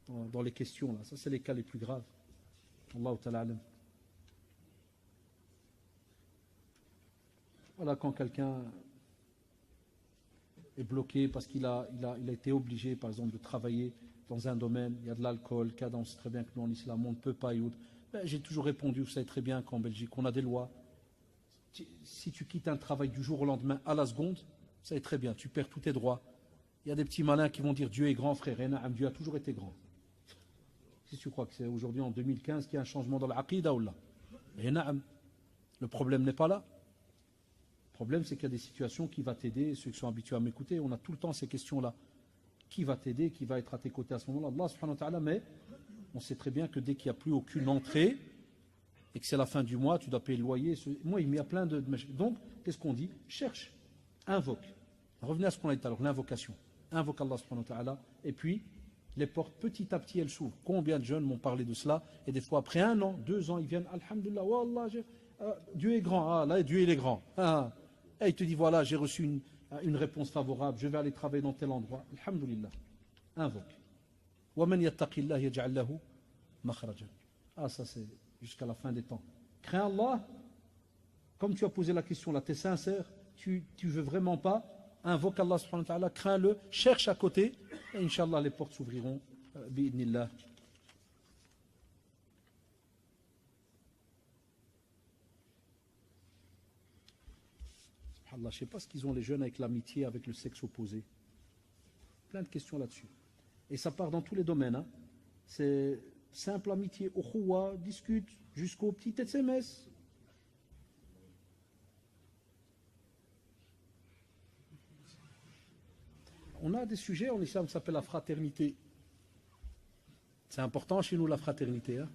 hein, dans les questions. Là. Ça c'est les cas les plus graves. Allahu ta'ala alam. Voilà, quand quelqu'un est bloqué parce qu'il a été obligé, par exemple, de travailler dans un domaine, il y a de l'alcool, on sait très bien que nous en islam, on ne peut pas y outre. J'ai toujours répondu, vous savez très bien qu'en Belgique, on a des lois. Si tu quittes un travail du jour au lendemain, à la seconde, vous savez très bien, tu perds tous tes droits. Il y a des petits malins qui vont dire Dieu est grand, frère, et Dieu a toujours été grand. Si tu crois que c'est aujourd'hui, en 2015, qu'il y a un changement dans l'aqida ou là, et le problème n'est pas là. Le problème, c'est qu'il y a des situations qui vont t'aider, ceux qui sont habitués à m'écouter, on a tout le temps ces questions-là. Qui va t'aider, qui va être à tes côtés à ce moment-là? Allah subhanahu wa ta'ala, mais on sait très bien que dès qu'il n'y a plus aucune entrée, et que c'est la fin du mois, tu dois payer le loyer. Moi, il y a plein de... Donc, qu'est-ce qu'on dit? Cherche, invoque. Revenez à ce qu'on a dit tout à l'heure, l'invocation. Invoque Allah subhanahu wa ta'ala, et puis, les portes, petit à petit, elles s'ouvrent. Combien de jeunes m'ont parlé de cela? Et des fois, après 1 an, 2 ans, ils viennent, Alhamdulillah, Wallah, Dieu est grand. Ah, là, Dieu, il est grand. Ah. Et il te dit, voilà, j'ai reçu une réponse favorable, je vais aller travailler dans tel endroit. Alhamdulillah. Invoque. وَمَنْ يَتَّقِ اللَّهِ يَجْعَلْ لَهُ مَخْرَجًا. Ah, ça c'est jusqu'à la fin des temps. Crains Allah, comme tu as posé la question là, tu es sincère, tu veux vraiment pas, invoque Allah subhanahu wa ta'ala, crains-le, cherche à côté, et Inch'Allah les portes s'ouvriront, bi'idnillah. Allah, je ne sais pas ce qu'ils ont les jeunes avec l'amitié, avec le sexe opposé. Plein de questions là-dessus. Et ça part dans tous les domaines. Hein. C'est simple amitié, ukhuwa, discute, jusqu'au petit SMS. on a des sujets en islam qui s'appellent la fraternité. C'est important chez nous la fraternité. Hein.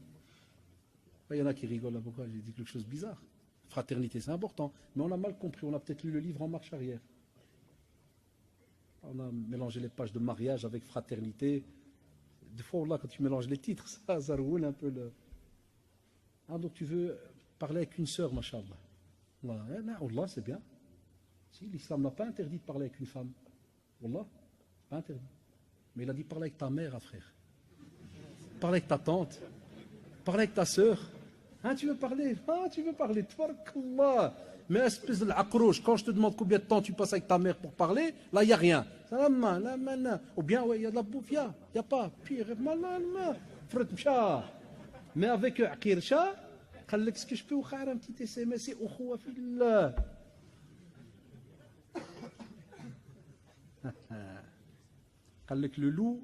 Il y en a qui rigolent là, pourquoi j'ai dit quelque chose de bizarre. Fraternité, c'est important. Mais on a mal compris, on a peut-être lu le livre en marche arrière. On a mélangé les pages de mariage avec fraternité. Des fois, là, quand tu mélanges les titres, ça roule un peu le... Ah, donc tu veux parler avec une sœur, machallah. Allah, c'est bien. Si, l'islam n'a pas interdit de parler avec une femme. Wallah, pas interdit. Mais il a dit parler avec ta mère, frère. Parler avec ta tante. Parler avec ta sœur. Hein, tu veux parler? Ah, tu veux parler. Tbarkallah. Mais espèce de l'aqrouche, quand je te demande combien de temps tu passes avec ta mère pour parler, là, il n'y a rien. Ou bien, il y a de la bouffe, il n'y a pas. Pire, mais avec Akirsha, est-ce que je peux vous faire un petit SMS? C'est Ukhuwa fillah. Le loup,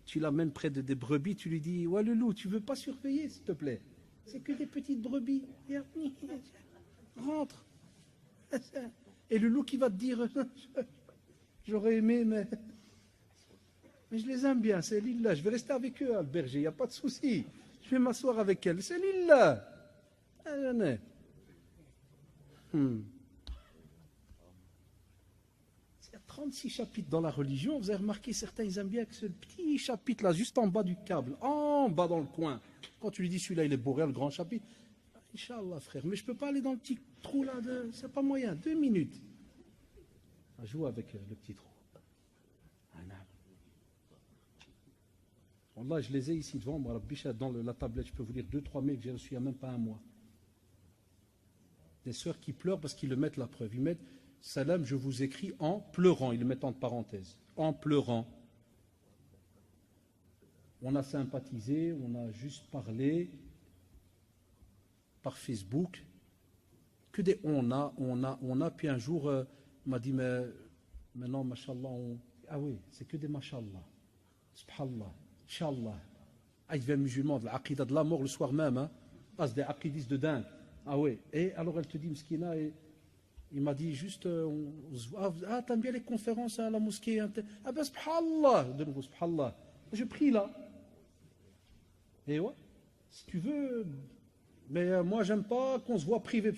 tu l'amènes près de des brebis, tu lui dis, ouais, le loup, tu veux pas surveiller, s'il te plaît? C'est que des petites brebis. Rentre. Et le loup qui va te dire, j'aurais aimé, mais je les aime bien, c'est lillah, je vais rester avec eux, le berger, il n'y a pas de souci. Je vais m'asseoir avec elle, c'est lillah. Il y a 36 chapitres dans la religion, vous avez remarqué, certains ils aiment bien que ce petit chapitre-là, juste en bas du câble, en bas dans le coin. Quand tu lui dis celui-là, il est bourré, le grand chapitre, Inch'Allah, frère, mais je ne peux pas aller dans le petit trou là, c'est pas moyen, 2 minutes. On joue avec le petit trou. Wallah, je les ai ici devant moi, dans la tablette, je peux vous dire 2-3 mails que j'ai reçus il n'y a même pas un mois. Des sœurs qui pleurent parce qu'ils le mettent la preuve. Ils mettent Salam, je vous écris en pleurant, ils le mettent entre parenthèses. En pleurant. On a sympathisé, on a juste parlé par Facebook. Que des on a. Puis un jour, il m'a dit, mais maintenant, mashallah, ah oui, c'est que des mashallah. Subhanallah. Inch'Allah. Ah, il devient musulman, de l'aqida de la mort le soir même. Hein. Ah, c'est des aqidistes de dingue. Ah oui. Et alors elle te dit, Mskina, et il m'a dit juste, ah, t'aimes bien les conférences à la mosquée? Ah ben, subhanallah. De nouveau, subhanallah. Je prie là. Et ouais, si tu veux. Mais moi, j'aime pas qu'on se voit privé.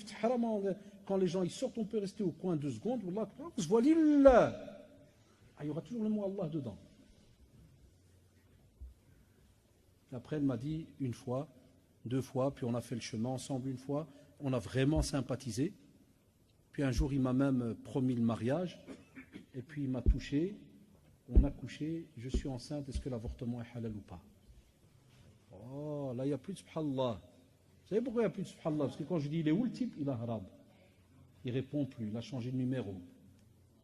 Quand les gens ils sortent, on peut rester au coin 2 secondes. On se voit lillah. Ah, il y aura toujours le mot Allah dedans. Après, elle m'a dit 1 fois, 2 fois, puis on a fait le chemin ensemble 1 fois. On a vraiment sympathisé. Puis un jour, il m'a même promis le mariage. Et puis, il m'a touché. On a couché. Je suis enceinte. Est-ce que l'avortement est halal ou pas? Oh, là, il n'y a plus de subhanallah. Vous savez pourquoi il n'y a plus de subhanallah? Parce que quand je dis il est où le type, il a harab. Il ne répond plus. Il a changé de numéro.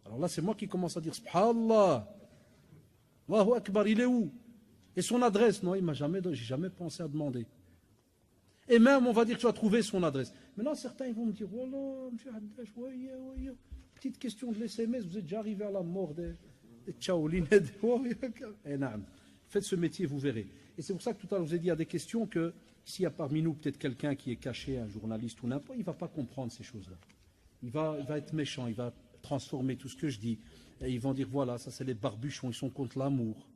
Alors là, c'est moi qui commence à dire subhanallah. Allahu Akbar, il est où? Et son adresse, non, j'ai jamais pensé à demander. Et même, on va dire que tu as trouvé son adresse. Maintenant, certains ils vont me dire, voilà, monsieur Haddash, petite question de l'SMS, vous êtes déjà arrivé à la mort des tchaoulines. Faites ce métier, vous verrez. Et c'est pour ça que tout à l'heure, je vous ai dit, il y a des questions que, s'il y a parmi nous peut-être quelqu'un qui est caché, un journaliste ou n'importe, il ne va pas comprendre ces choses-là. Il va être méchant, il va transformer tout ce que je dis. Et ils vont dire, voilà, ça c'est les barbuchons, ils sont contre l'amour.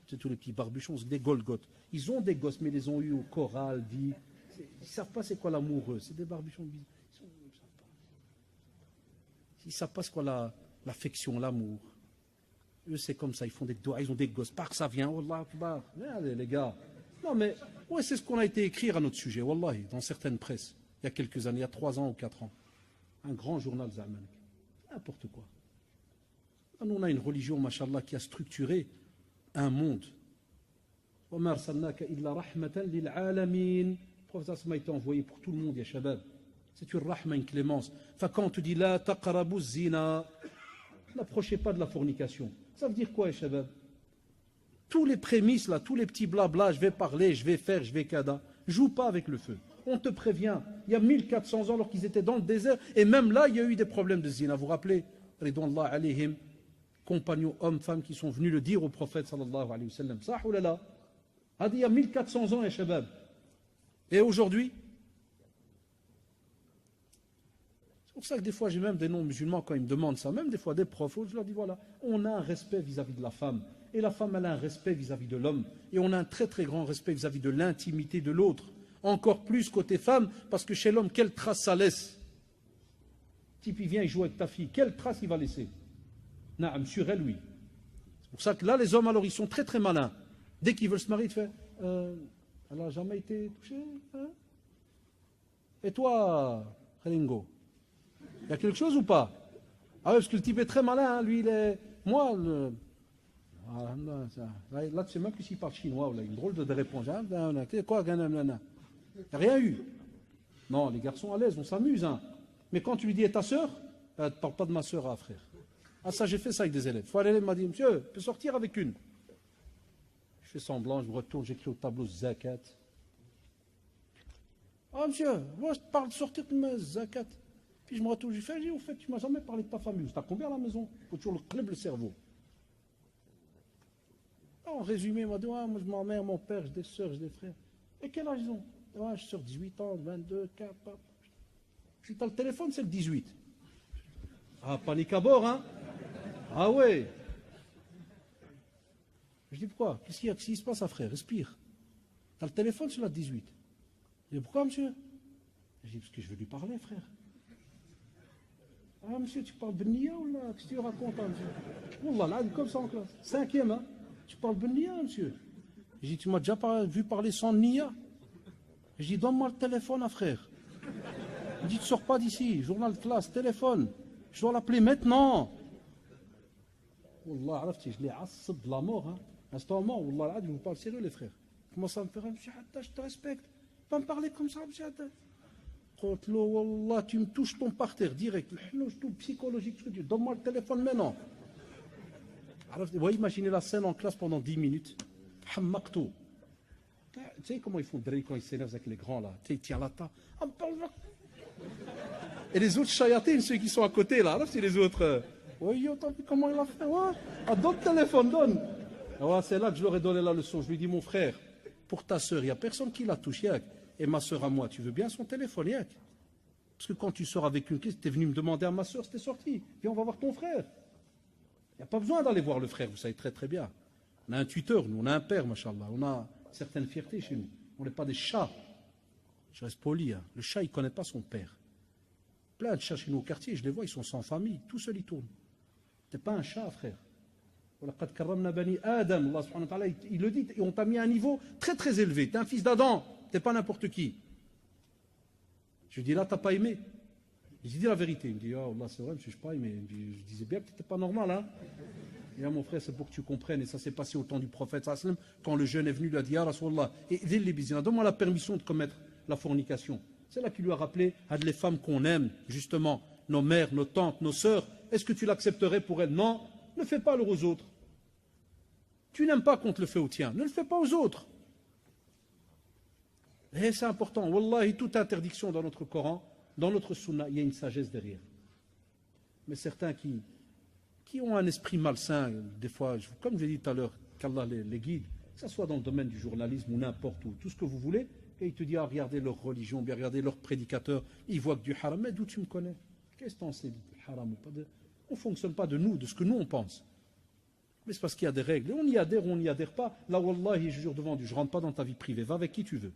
C'est tous les petits barbuchons, c'est des Golgotes. Ils ont des gosses, mais ils les ont eus au choral, dit. Ils ne savent pas c'est quoi l'amoureux. C'est des barbuchons. Ils ne savent pas c'est quoi l'affection, l'amour. Eux, c'est comme ça. Ils font des doigts, ils ont des gosses. Par que ça vient, Wallah Akbar. Regardez, les gars. Non, mais ouais, c'est ce qu'on a été écrire à notre sujet, Wallahi, dans certaines presses. Il y a quelques années, il y a 3 ans ou 4 ans. Un grand journal Zaman. N'importe quoi. Nous, on a une religion, machallah, qui a structuré un monde. Le prophète a été envoyé pour tout le monde, ya shabab. C'est une rahma, une clémence. Quand on te dit la taqrabu zina, n'approchez pas de la fornication. Ça veut dire quoi, ya shabab? Tous les prémices, là, tous les petits blabla, je vais parler, je vais faire, je vais kada. Joue pas avec le feu. On te prévient. Il y a 1400 ans, alors qu'ils étaient dans le désert, et même là, il y a eu des problèmes de zina. Vous vous rappelez, Ridwanullah alayhim, compagnons hommes, femmes qui sont venus le dire au prophète sallallahu alayhi wa sallam. Ça ou là là. A dit il y a 1400 ans, ya shabab. Et aujourd'hui, pour ça que des fois, j'ai même des non-musulmans, quand ils me demandent ça, même des fois des profs, je leur dis, voilà, on a un respect vis-à-vis de la femme. Et la femme, elle a un respect vis-à-vis de l'homme. Et on a un très très grand respect vis-à-vis de l'intimité de l'autre. Encore plus côté femme, parce que chez l'homme, quelle trace ça laisse? Type, il vient, il joue avec ta fille, quelle trace il va laisser? Naam, sur elle, oui. C'est pour ça que là, les hommes, alors, ils sont très très malins. Dès qu'ils veulent se marier, ils font elle n'a jamais été touchée, hein? Et toi, Khalingo, il y a quelque chose ou pas? Ah oui, parce que le type est très malin, hein, lui, il est. Moi, ah, non, là, tu sais même plus s'il parle chinois, ou là, une drôle de réponse. Hein? Quoi, il n'y a rien eu. Non, les garçons à l'aise, on s'amuse. Hein. Mais quand tu lui dis, et ta soeur, ne parle pas de ma soeur, ah, frère. Ah, ça, j'ai fait ça avec des élèves. Fois, l'élève m'a dit, monsieur, je peux sortir avec une. Je fais semblant, je me retourne, j'écris au tableau zakat. Ah, monsieur, moi, je te parle de sortir de ma zakat. Puis je me retourne, je fais, au fait, tu m'as jamais parlé de ta famille. Tu as combien à la maison? Il faut toujours le club le cerveau. En résumé, il m'a dit, ouais, moi, je ma mère, mon père, j'ai des soeurs, j'ai des frères. Et quel âge ils ont? Ouais, je suis sur 18 ans, 22, 4, papa. Si tu as le téléphone, c'est le 18. Ah, panique à bord, hein? Ah ouais. Je dis, pourquoi? Qu'est-ce qui se passe, à frère? Respire. Tu as le téléphone sur la 18. Je dis, pourquoi, monsieur? Je dis, parce que je veux lui parler, frère. Ah, monsieur, tu parles Benia ou là? Qu'est-ce que tu racontes, hein, monsieur? Wallah, là, comme ça en classe. 5e, hein? Tu parles Benia, monsieur? Je dis, tu m'as déjà vu parler sans Nia? Je dis, donne-moi le téléphone, hein, frère. Il dit, tu ne sors pas d'ici. Journal de classe, téléphone. Je dois l'appeler maintenant. Wallah, je l'ai assad de la mort. Hein. Instant mort, Wallah, je vous parle sérieux, les frères. Comment ça me fait, monsieur Hatta, je te respecte. Pas me parler comme ça, monsieur Hatta. Wallah, tu me touches ton parterre direct. Le tout psychologique, donne-moi le téléphone maintenant. Alors, vous voyez, imaginez la scène en classe pendant 10 minutes. Hammaktou. Tu sais comment ils font le quand ils s'énervent avec les grands là? Tu sais, ils tiennent la table. Et les autres chayatines, ceux qui sont à côté là, c'est les autres. Oui, t'as vu comment il a fait? Ouais. Ah, donne le téléphone, donne. Ouais, c'est là que je leur ai donné la leçon. Je lui ai dit, mon frère, pour ta soeur, il n'y a personne qui la touche, Yak. Et ma soeur à moi, tu veux bien son téléphone, Yak? Parce que quand tu sors avec une caisse, tu es venu me demander à ma soeur, c'était sorti. Viens, on va voir ton frère. Il n'y a pas besoin d'aller voir le frère, vous savez très très bien. On a un tuteur, nous, on a un père, machallah. On a certaines fiertés chez nous. On n'est pas des chats. Je reste poli. Hein. Le chat, il ne connaît pas son père. Plein de chats chez nous au quartier, je les vois, ils sont sans famille. Tout seuls, ils tournent. Tu n'es pas un chat, frère. Adam, Allah subhanahu wa ta'ala, il le dit, et on t'a mis à un niveau très très élevé. Tu es un fils d'Adam, tu n'es pas n'importe qui. Je lui dis, là, tu n'as pas aimé. Il dit la vérité. Il me dit, oh, Allah, c'est vrai, je ne suis pas aimé. Je disais bien que tu n'étais pas normal, hein. Et là, mon frère, c'est pour que tu comprennes. Et ça s'est passé au temps du prophète, quand le jeune est venu, il a dit, ah, Rasulallah, et donne-moi la permission de commettre la fornication. C'est là qu'il lui a rappelé à les femmes qu'on aime, justement, nos mères, nos tantes, nos sœurs. Est-ce que tu l'accepterais pour elles? Non, ne fais pas alors aux autres. Tu n'aimes pas qu'on te le fait au tien, ne le fais pas aux autres. Et c'est important. Wallahi, toute interdiction dans notre Coran, dans notre Sunna, il y a une sagesse derrière. Mais certains qui ont un esprit malsain, des fois, comme je l'ai dit tout à l'heure, qu'Allah les guide, que ce soit dans le domaine du journalisme ou n'importe où, tout ce que vous voulez, et il te dit, ah, regardez leur religion, bien regardez leurs prédicateurs, ils voient que du haram. Mais d'où tu me connais? Qu'est-ce que t'en sais du haram ou pas? On ne fonctionne pas de nous, de ce que nous on pense. Mais c'est parce qu'il y a des règles. Et on y adhère ou on n'y adhère pas. Là, wallahi, je jure devant Dieu, je ne rentre pas dans ta vie privée. Va avec qui tu veux.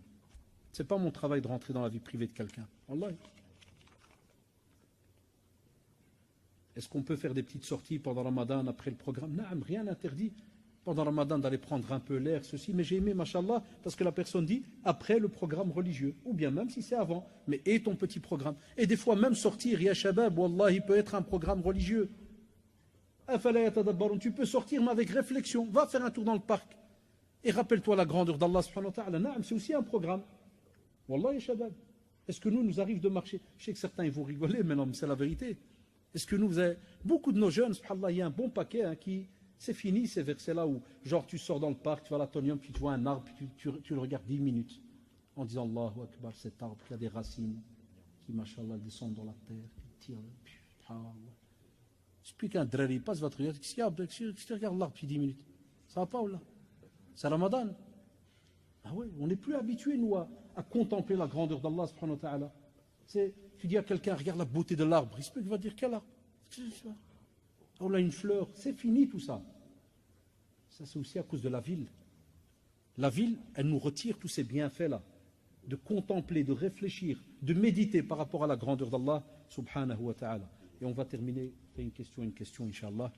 Ce n'est pas mon travail de rentrer dans la vie privée de quelqu'un. Wallahi. Est-ce qu'on peut faire des petites sorties pendant Ramadan après le programme? Non, rien n'interdit pendant Ramadan d'aller prendre un peu l'air, ceci. Mais j'ai aimé, machallah, parce que la personne dit après le programme religieux. Ou bien même si c'est avant. Mais et ton petit programme. Et des fois même sortir, ya shabab, wallah, il peut être un programme religieux. Tu peux sortir, mais avec réflexion. Va faire un tour dans le parc. Et rappelle-toi la grandeur d'Allah subhanahu wa ta'ala. C'est aussi un programme. Wallah, ya shabab. Est-ce que nous arrive de marcher? Je sais que certains ils vont rigoler, mais non, c'est la vérité. Est-ce que vous avez... Beaucoup de nos jeunes, subhanallah, il y a un bon paquet hein, qui... C'est fini ces versets-là où, genre, tu sors dans le parc, tu vas à l'atonium, puis tu vois un arbre, puis tu le regardes 10 minutes, en disant Allahu Akbar, cet arbre qui a des racines, qui, machallah, descendent dans la terre, qui tirent, puis, subhanallah. C'est plus qu'un drari, il passe, va te regarder, qu'est-ce qu'il y a? Qu'est-ce que tu regardes l'arbre, puis 10 minutes? Ça va pas ou là? C'est Ramadan. Ah ouais, on n'est plus habitué, nous, à contempler la grandeur d'Allah, subhanahu wa ta'ala. Tu dis à quelqu'un, regarde la beauté de l'arbre. Il va dire, quel arbre? On a une fleur. C'est fini tout ça. Ça, c'est aussi à cause de la ville. La ville, elle nous retire tous ces bienfaits-là. De contempler, de réfléchir, de méditer par rapport à la grandeur d'Allah, subhanahu wa ta'ala. Et on va terminer, une question, Inch'Allah.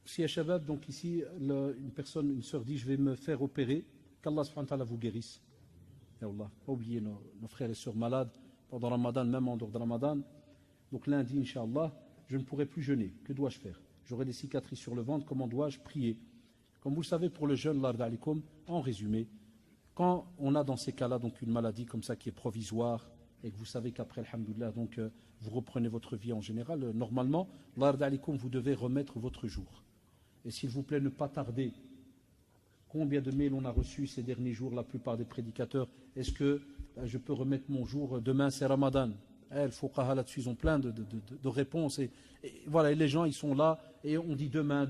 Si Shabab, donc ici, une sœur dit, je vais me faire opérer, qu'Allah subhanahu wa ta'ala vous guérisse. Et Allah, pas oublier nos frères et sœurs malades pendant Ramadan, même en dehors de Ramadan. Donc lundi, Inch'Allah, je ne pourrai plus jeûner. Que dois-je faire? J'aurai des cicatrices sur le ventre, comment dois-je prier? Comme vous le savez, pour le jeûne, en résumé, quand on a dans ces cas-là donc une maladie comme ça qui est provisoire, et que vous savez qu'après, alhamdoulilah, donc vous reprenez votre vie en général, normalement, vous devez remettre votre jour. Et s'il vous plaît, ne pas tarder. Combien de mails on a reçus ces derniers jours, la plupart des prédicateurs? Est-ce que je peux remettre mon jour? Demain, c'est Ramadan. Le Fuqaha là-dessus, ils ont plein de réponses. Et voilà, et les gens, ils sont là, et on dit demain,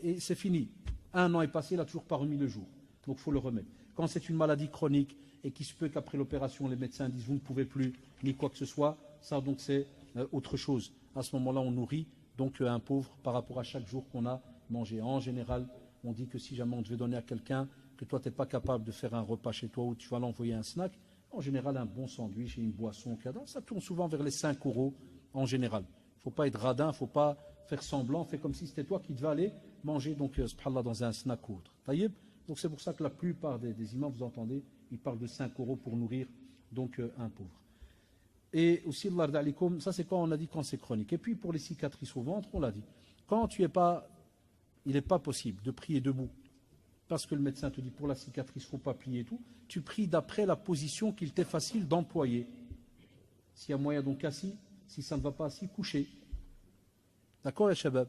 et c'est fini. Un an est passé, il n'a toujours pas remis le jour. Donc il faut le remettre. Quand c'est une maladie chronique, et qu'il se peut qu'après l'opération, les médecins disent vous ne pouvez plus, ni quoi que ce soit, ça donc c'est autre chose. À ce moment-là, on nourrit donc un pauvre par rapport à chaque jour qu'on a mangé. En général, on dit que si jamais on devait donner à quelqu'un, que toi tu n'es pas capable de faire un repas chez toi, ou tu vas l'envoyer un snack, en général un bon sandwich et une boisson, ça tourne souvent vers les 5 € en général. Il ne faut pas être radin, il ne faut pas faire semblant, faire comme si c'était toi qui devais aller manger donc, subhanallah, dans un snack ou autre. Taïeb. Donc c'est pour ça que la plupart des imams, vous entendez, ils parlent de 5 € pour nourrir donc un pauvre. Et aussi, ça c'est quand on a dit quand c'est chronique. Et puis pour les cicatrices au ventre, on l'a dit. Quand il n'est pas possible de prier debout, parce que le médecin te dit pour la cicatrice, il ne faut pas plier et tout, tu pries d'après la position qu'il t'est facile d'employer. S'il y a moyen donc assis, si ça ne va pas assis, couché. D'accord, les shabab?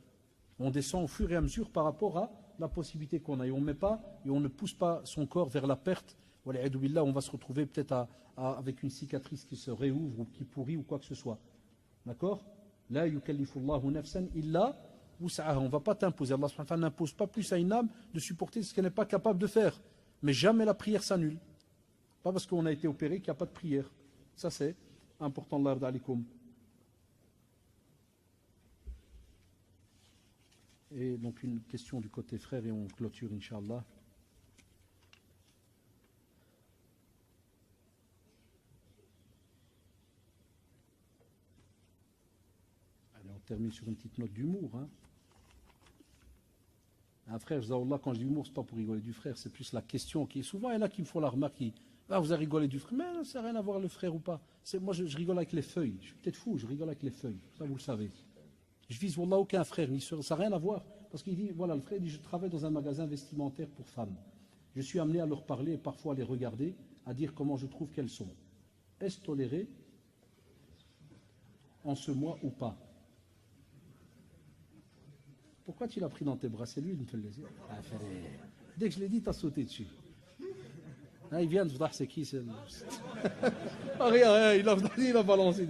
On descend au fur et à mesure par rapport à la possibilité qu'on a. Et on ne pousse pas son corps vers la perte. On va se retrouver peut-être avec une cicatrice qui se réouvre ou qui pourrit ou quoi que ce soit. D'accord? La yukallifullahu nafsan illa wus'aha. On ne va pas t'imposer. Allah subhanahu wa ta'ala n'impose pas plus à une âme de supporter ce qu'elle n'est pas capable de faire. Mais jamais la prière s'annule. Pas parce qu'on a été opéré qu'il n'y a pas de prière. Ça c'est important. Allah alaikum. Et donc une question du côté frère et on clôture Inch'Allah. Allez, on termine sur une petite note d'humour. Un frère, quand je dis humour, ce n'est pas pour rigoler du frère, c'est plus la question qui est souvent, il y en a qui me font la remarque, vous avez rigolé du frère, mais ça n'a rien à voir le frère ou pas. Moi je rigole avec les feuilles, je suis peut-être fou, je rigole avec les feuilles, ça vous le savez. Je vise Wallah aucun frère, ça n'a rien à voir. Parce qu'il dit, voilà, le frère dit, je travaille dans un magasin vestimentaire pour femmes. Je suis amené à leur parler et parfois à les regarder, à dire comment je trouve qu'elles sont. Est-ce toléré en ce mois ou pas? Pourquoi tu l'as pris dans tes bras? C'est lui, il me fait le laisser. Dès que je l'ai dit, tu as sauté dessus. Il vient de voir c'est qui regarde, il a balancé.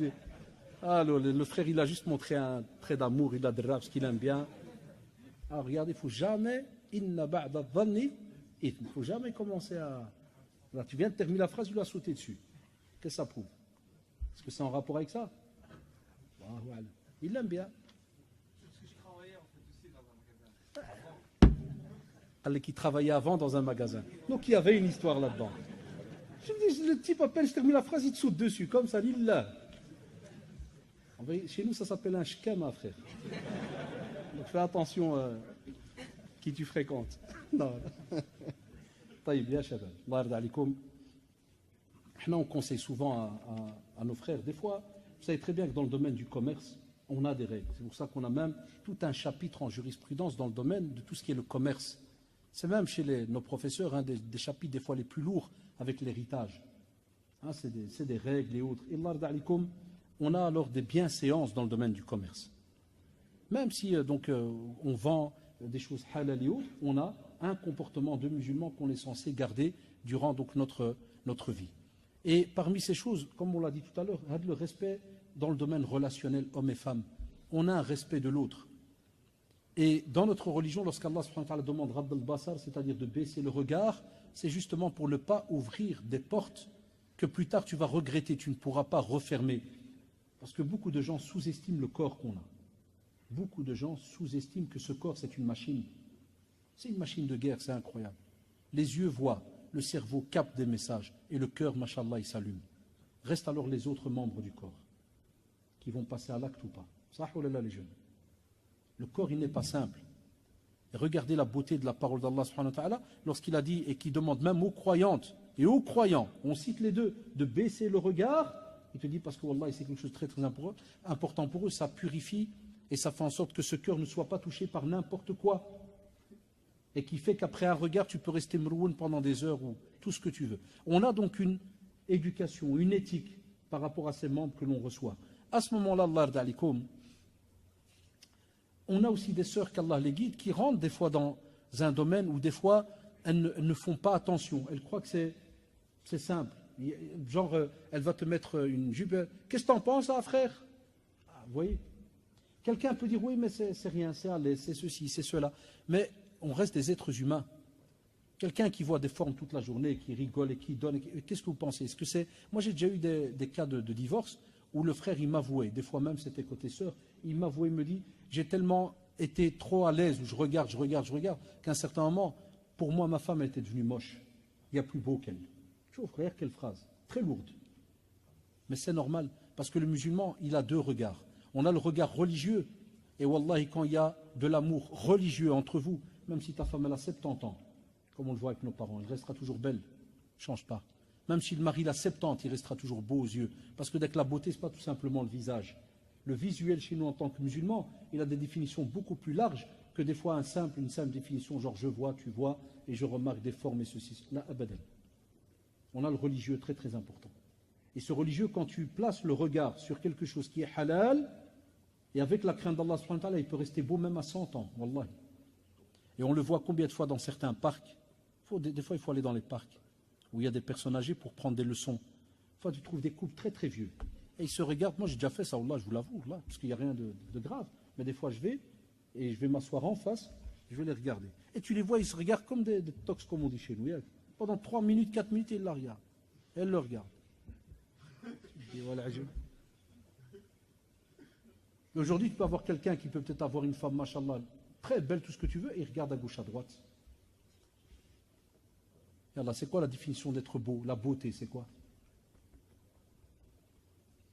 Le frère, il a juste montré un trait d'amour, il a de rap, ce qu'il aime bien. Alors regardez, il ne faut jamais, il ne faut jamais commencer à... Là, tu viens de terminer la phrase, tu l'as sauté dessus. Qu'est-ce que ça prouve? Est-ce que c'est en rapport avec ça? Il l'aime bien. Elle qui travaillait avant dans un magasin. Donc il y avait une histoire là-dedans. Je me dis, le type appelle, je termine la phrase, il te saute dessus, comme ça, il l'a. Chez nous, ça s'appelle un shkama, frère. Donc fais attention qui tu fréquentes. Non. Taïb, ya shabab. Allah yarda alikoum. On conseille souvent à nos frères. Des fois, vous savez très bien que dans le domaine du commerce, on a des règles. C'est pour ça qu'on a même tout un chapitre en jurisprudence dans le domaine de tout ce qui est le commerce. C'est même chez nos professeurs des chapitres des fois les plus lourds avec l'héritage. C'est des règles et autres. Et Allah yarda alikoum, on a alors des bienséances dans le domaine du commerce. Même si on vend des choses halal et autres, on a un comportement de musulman qu'on est censé garder durant donc notre vie. Et parmi ces choses, comme on l'a dit tout à l'heure, le respect dans le domaine relationnel homme et femme. On a un respect de l'autre. Et dans notre religion, lorsqu'Allah subhanahu wa ta'ala demande Radd al-Basar, c'est-à-dire de baisser le regard, c'est justement pour ne pas ouvrir des portes que plus tard tu vas regretter, tu ne pourras pas refermer. Parce que beaucoup de gens sous-estiment le corps qu'on a. Beaucoup de gens sous-estiment que ce corps c'est une machine. C'est une machine de guerre, c'est incroyable. Les yeux voient, le cerveau capte des messages et le cœur, mashallah, il s'allume. Restent alors les autres membres du corps qui vont passer à l'acte ou pas. Ça, oh là là, les jeunes. Le corps, il n'est pas simple. Et regardez la beauté de la parole d'Allah subhanahu wa ta'ala lorsqu'il a dit et qui demande même aux croyantes et aux croyants, on cite les deux, de baisser le regard. Il te dit parce que Wallah, c'est quelque chose de très très important pour eux, ça purifie et ça fait en sorte que ce cœur ne soit pas touché par n'importe quoi. Et qui fait qu'après un regard, tu peux rester mrououn pendant des heures ou tout ce que tu veux. On a donc une éducation, une éthique par rapport à ces membres que l'on reçoit. À ce moment-là, Allah d'alikum, on a aussi des sœurs qu'Allah les guide qui rentrent des fois dans un domaine où des fois elles ne font pas attention. Elles croient que c'est simple. Genre, elle va te mettre une jupe. Qu'est-ce que tu en penses, là, frère? Vous voyez? Quelqu'un peut dire, oui, mais c'est rien, c'est à l'aise, c'est ceci, c'est cela. Mais on reste des êtres humains. Quelqu'un qui voit des formes toute la journée, qui rigole et qui donne, qu'est-ce que vous pensez? Est-ce que c'est... Moi, j'ai déjà eu des cas de divorce où le frère, il m'avouait, des fois même, c'était côté sœur, il m'avouait, il me dit, j'ai tellement été trop à l'aise, où je regarde, qu'à un certain moment, pour moi, ma femme, elle était devenue moche. Il y a plus beau qu'elle. Tu vois, frère, quelle phrase? Très lourde. Mais c'est normal, parce que le musulman, il a deux regards. On a le regard religieux, et wallahi, quand il y a de l'amour religieux entre vous, même si ta femme, elle a 70 ans, comme on le voit avec nos parents, elle restera toujours belle, ne change pas. Même si le mari a 70, il restera toujours beau aux yeux. Parce que dès que la beauté, ce n'est pas tout simplement le visage. Le visuel chez nous en tant que musulmans, il a des définitions beaucoup plus larges que des fois une simple définition, genre je vois, tu vois, et je remarque des formes et ceci. Là, abadan. On a le religieux très très important. Et ce religieux, quand tu places le regard sur quelque chose qui est halal, et avec la crainte d'Allah subhanahu wa ta'ala, il peut rester beau même à 100 ans, wallahi. Et on le voit combien de fois dans certains parcs. Des fois, il faut aller dans les parcs où il y a des personnes âgées pour prendre des leçons. Des fois, tu trouves des couples très très vieux. Et ils se regardent. Moi, j'ai déjà fait ça, Allah, je vous l'avoue, là, parce qu'il n'y a rien de grave. Mais des fois, je vais m'asseoir en face, je vais les regarder. Et tu les vois, ils se regardent comme des tox, comme on dit chez nous. Pendant 3 minutes, 4 minutes, ils la regardent. Elle le regarde. Et voilà, aujourd'hui, tu peux avoir quelqu'un qui peut peut-être avoir une femme, machallah, très belle, tout ce que tu veux, et il regarde à gauche, à droite. Et Allah, c'est quoi la définition d'être beau? La beauté, c'est quoi?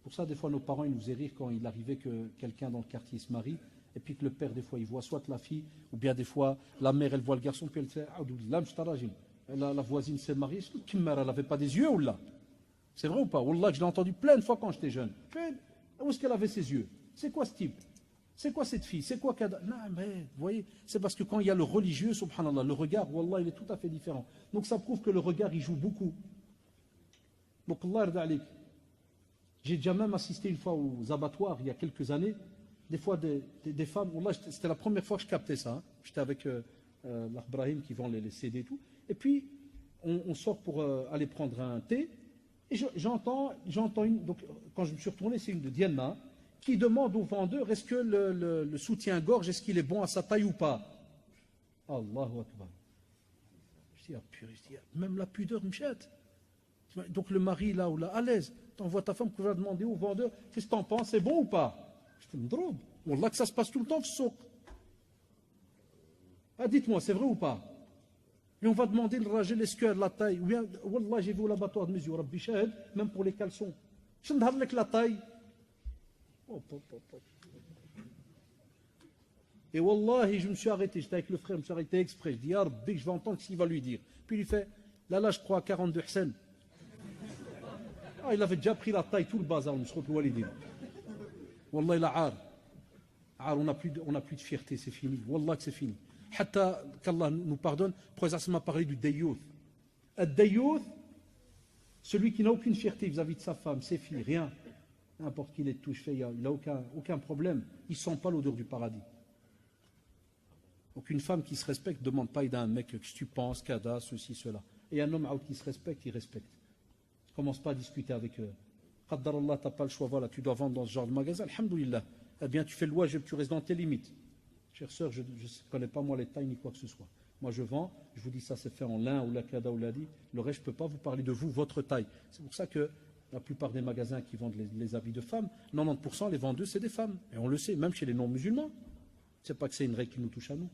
Pour ça, des fois, nos parents, ils nous faisaient rire quand il arrivait que quelqu'un dans le quartier se marie, et puis que le père, des fois, il voit soit la fille, ou bien des fois, la mère, elle voit le garçon, puis elle fait la voisine s'est mariée, elle n'avait pas des yeux, ou là? C'est vrai ou pas? Wallah, je l'ai entendu plein de fois quand j'étais jeune. Où est-ce qu'elle avait ses yeux? C'est quoi ce type? C'est quoi cette fille? C'est quoi Kada? Non, mais vous voyez, c'est parce que quand il y a le religieux, subhanallah, le regard, wallah, il est tout à fait différent. Donc ça prouve que le regard, il joue beaucoup. Donc Allah yarda alik. J'ai déjà même assisté une fois aux abattoirs, il y a quelques années, des fois des femmes, wallah, c'était la première fois que je captais ça. Hein. J'étais avec l'Abrahim qui vend les CD et tout. Et puis, on sort pour aller prendre un thé. Et j'entends une, donc quand je me suis retourné, c'est une de Diana, qui demande au vendeur, est-ce que le soutien-gorge, est-ce qu'il est bon à sa taille ou pas? Allahu Akbar. Je dis, ah purée, même la pudeur me jette. Donc le mari, là, ou là, à l'aise, t'envoies ta femme qui va demander au vendeur, qu'est-ce que t'en penses, c'est bon ou pas? Je te m'droube. Wallah que ça se passe tout le temps, ah, dites-moi, c'est vrai ou pas? Et on va demander le rajel, est-ce que la taille, ou bien, wallah, j'ai vu au laboratoire de mesure, Rabbi Shahid, même pour les caleçons. Je me avec la taille. Et wallahi, je me suis arrêté, j'étais avec le frère, je me suis arrêté exprès. Je dis, ah Rabbi, je vais entendre ce qu'il va lui dire. Puis il lui fait, là, je crois à 42 Hussein. Ah, il avait déjà pris la taille, tout le bazar, je crois que Walidine. Wallah, il a ar. On n'a plus de fierté, c'est fini. Wallah que c'est fini. Hatta qu'Allah nous pardonne, le prophète m'a parlé du dayouth. Ad-dayouth, celui qui n'a aucune fierté vis-à-vis de sa femme, ses filles, rien. N'importe qui les touche, il n'a aucun problème. Il ne sent pas l'odeur du paradis. Donc une femme qui se respecte ne demande pas d'un mec que tu penses, kada, ceci, cela. Et un homme qui se respecte, il respecte. Ne commence pas à discuter avec eux. Qaddar Allah, tu n'as pas le choix, voilà, tu dois vendre dans ce genre de magasin, alhamdoulilah. Eh bien, tu fais le wajib, tu restes dans tes limites. Chère sœur, je ne connais pas moi les tailles ni quoi que ce soit. Moi je vends, je vous dis ça c'est fait en lin ou la kada ou la dit. Le reste je ne peux pas vous parler de vous, votre taille. C'est pour ça que la plupart des magasins qui vendent les habits de femmes, 90% les vendeuses c'est des femmes. Et on le sait, même chez les non-musulmans. C'est pas que c'est une règle qui nous touche à nous.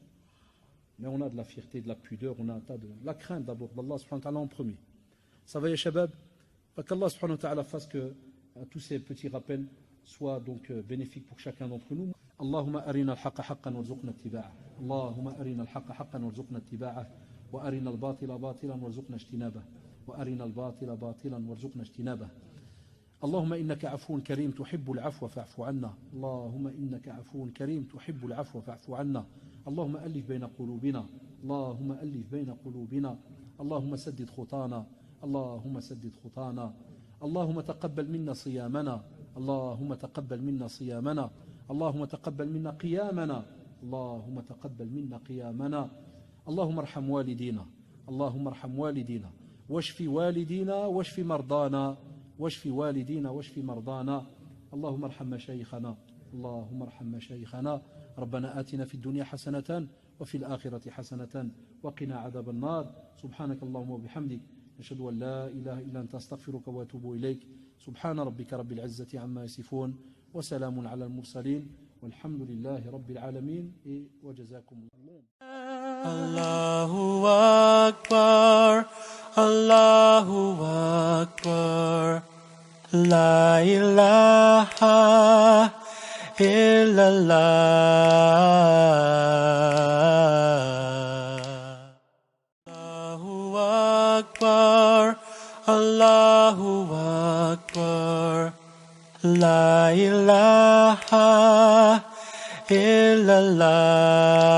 Mais on a de la fierté, de la pudeur, on a un tas de... La crainte d'abord d'Allah subhanahu wa ta'ala en premier. Ça va ya shabab? Qu'Allah subhanahu wa ta'ala fasse que tous ces petits rappels soient donc bénéfiques pour chacun d'entre nous. Allahumma arina al-haqqa haqqan warzuqna ittiba'ah. Allahumma arina al-haqqa haqqan warzuqna ittiba'ah. Wa arina al-batila batilan warzuqna ijtinabah. Wa arina al-batila batilan warzuqna ijtinabah. اللهم إنك عفو كريم تحب العفو فاعف عنا اللهم إنك عفو كريم تحب العفو فاعف عنا اللهم ألف بين قلوبنا اللهم ألف بين قلوبنا اللهم سدد خطانا اللهم سدد خطانا اللهم تقبل منا صيامنا اللهم تقبل منا صيامنا اللهم تقبل منا قيامنا اللهم تقبل منا قيامنا اللهم ارحم والدينا اللهم ارحم والدينا واشف والدينا واشف مرضانا واشف والدينا واشف مرضانا اللهم ارحم مشايخنا اللهم ارحم مشايخنا ربنا آتنا في الدنيا حسنة وفي الآخرة حسنة وقنا عذاب النار سبحانك اللهم وبحمدك نشهد أن لا إله إلا أنت أستغفرك وأتوب إليك سبحان ربك رب العزة عما يصفون وسلام على المرسلين والحمد لله رب العالمين وجزاكم الله الله أكبر الله أكبر لا إله إلا الله الله أكبر الله أكبر لا إله إلا الله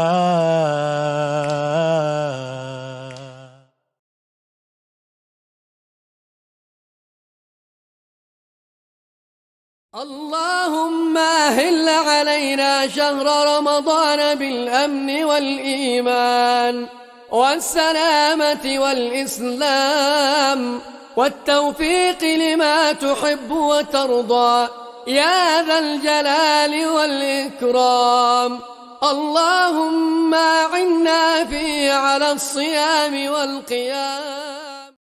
اللهم أهل علينا شهر رمضان بالأمن والإيمان والسلامة والإسلام والتوفيق لما تحب وترضى يا ذا الجلال والإكرام اللهم أعنا فيه على الصيام والقيام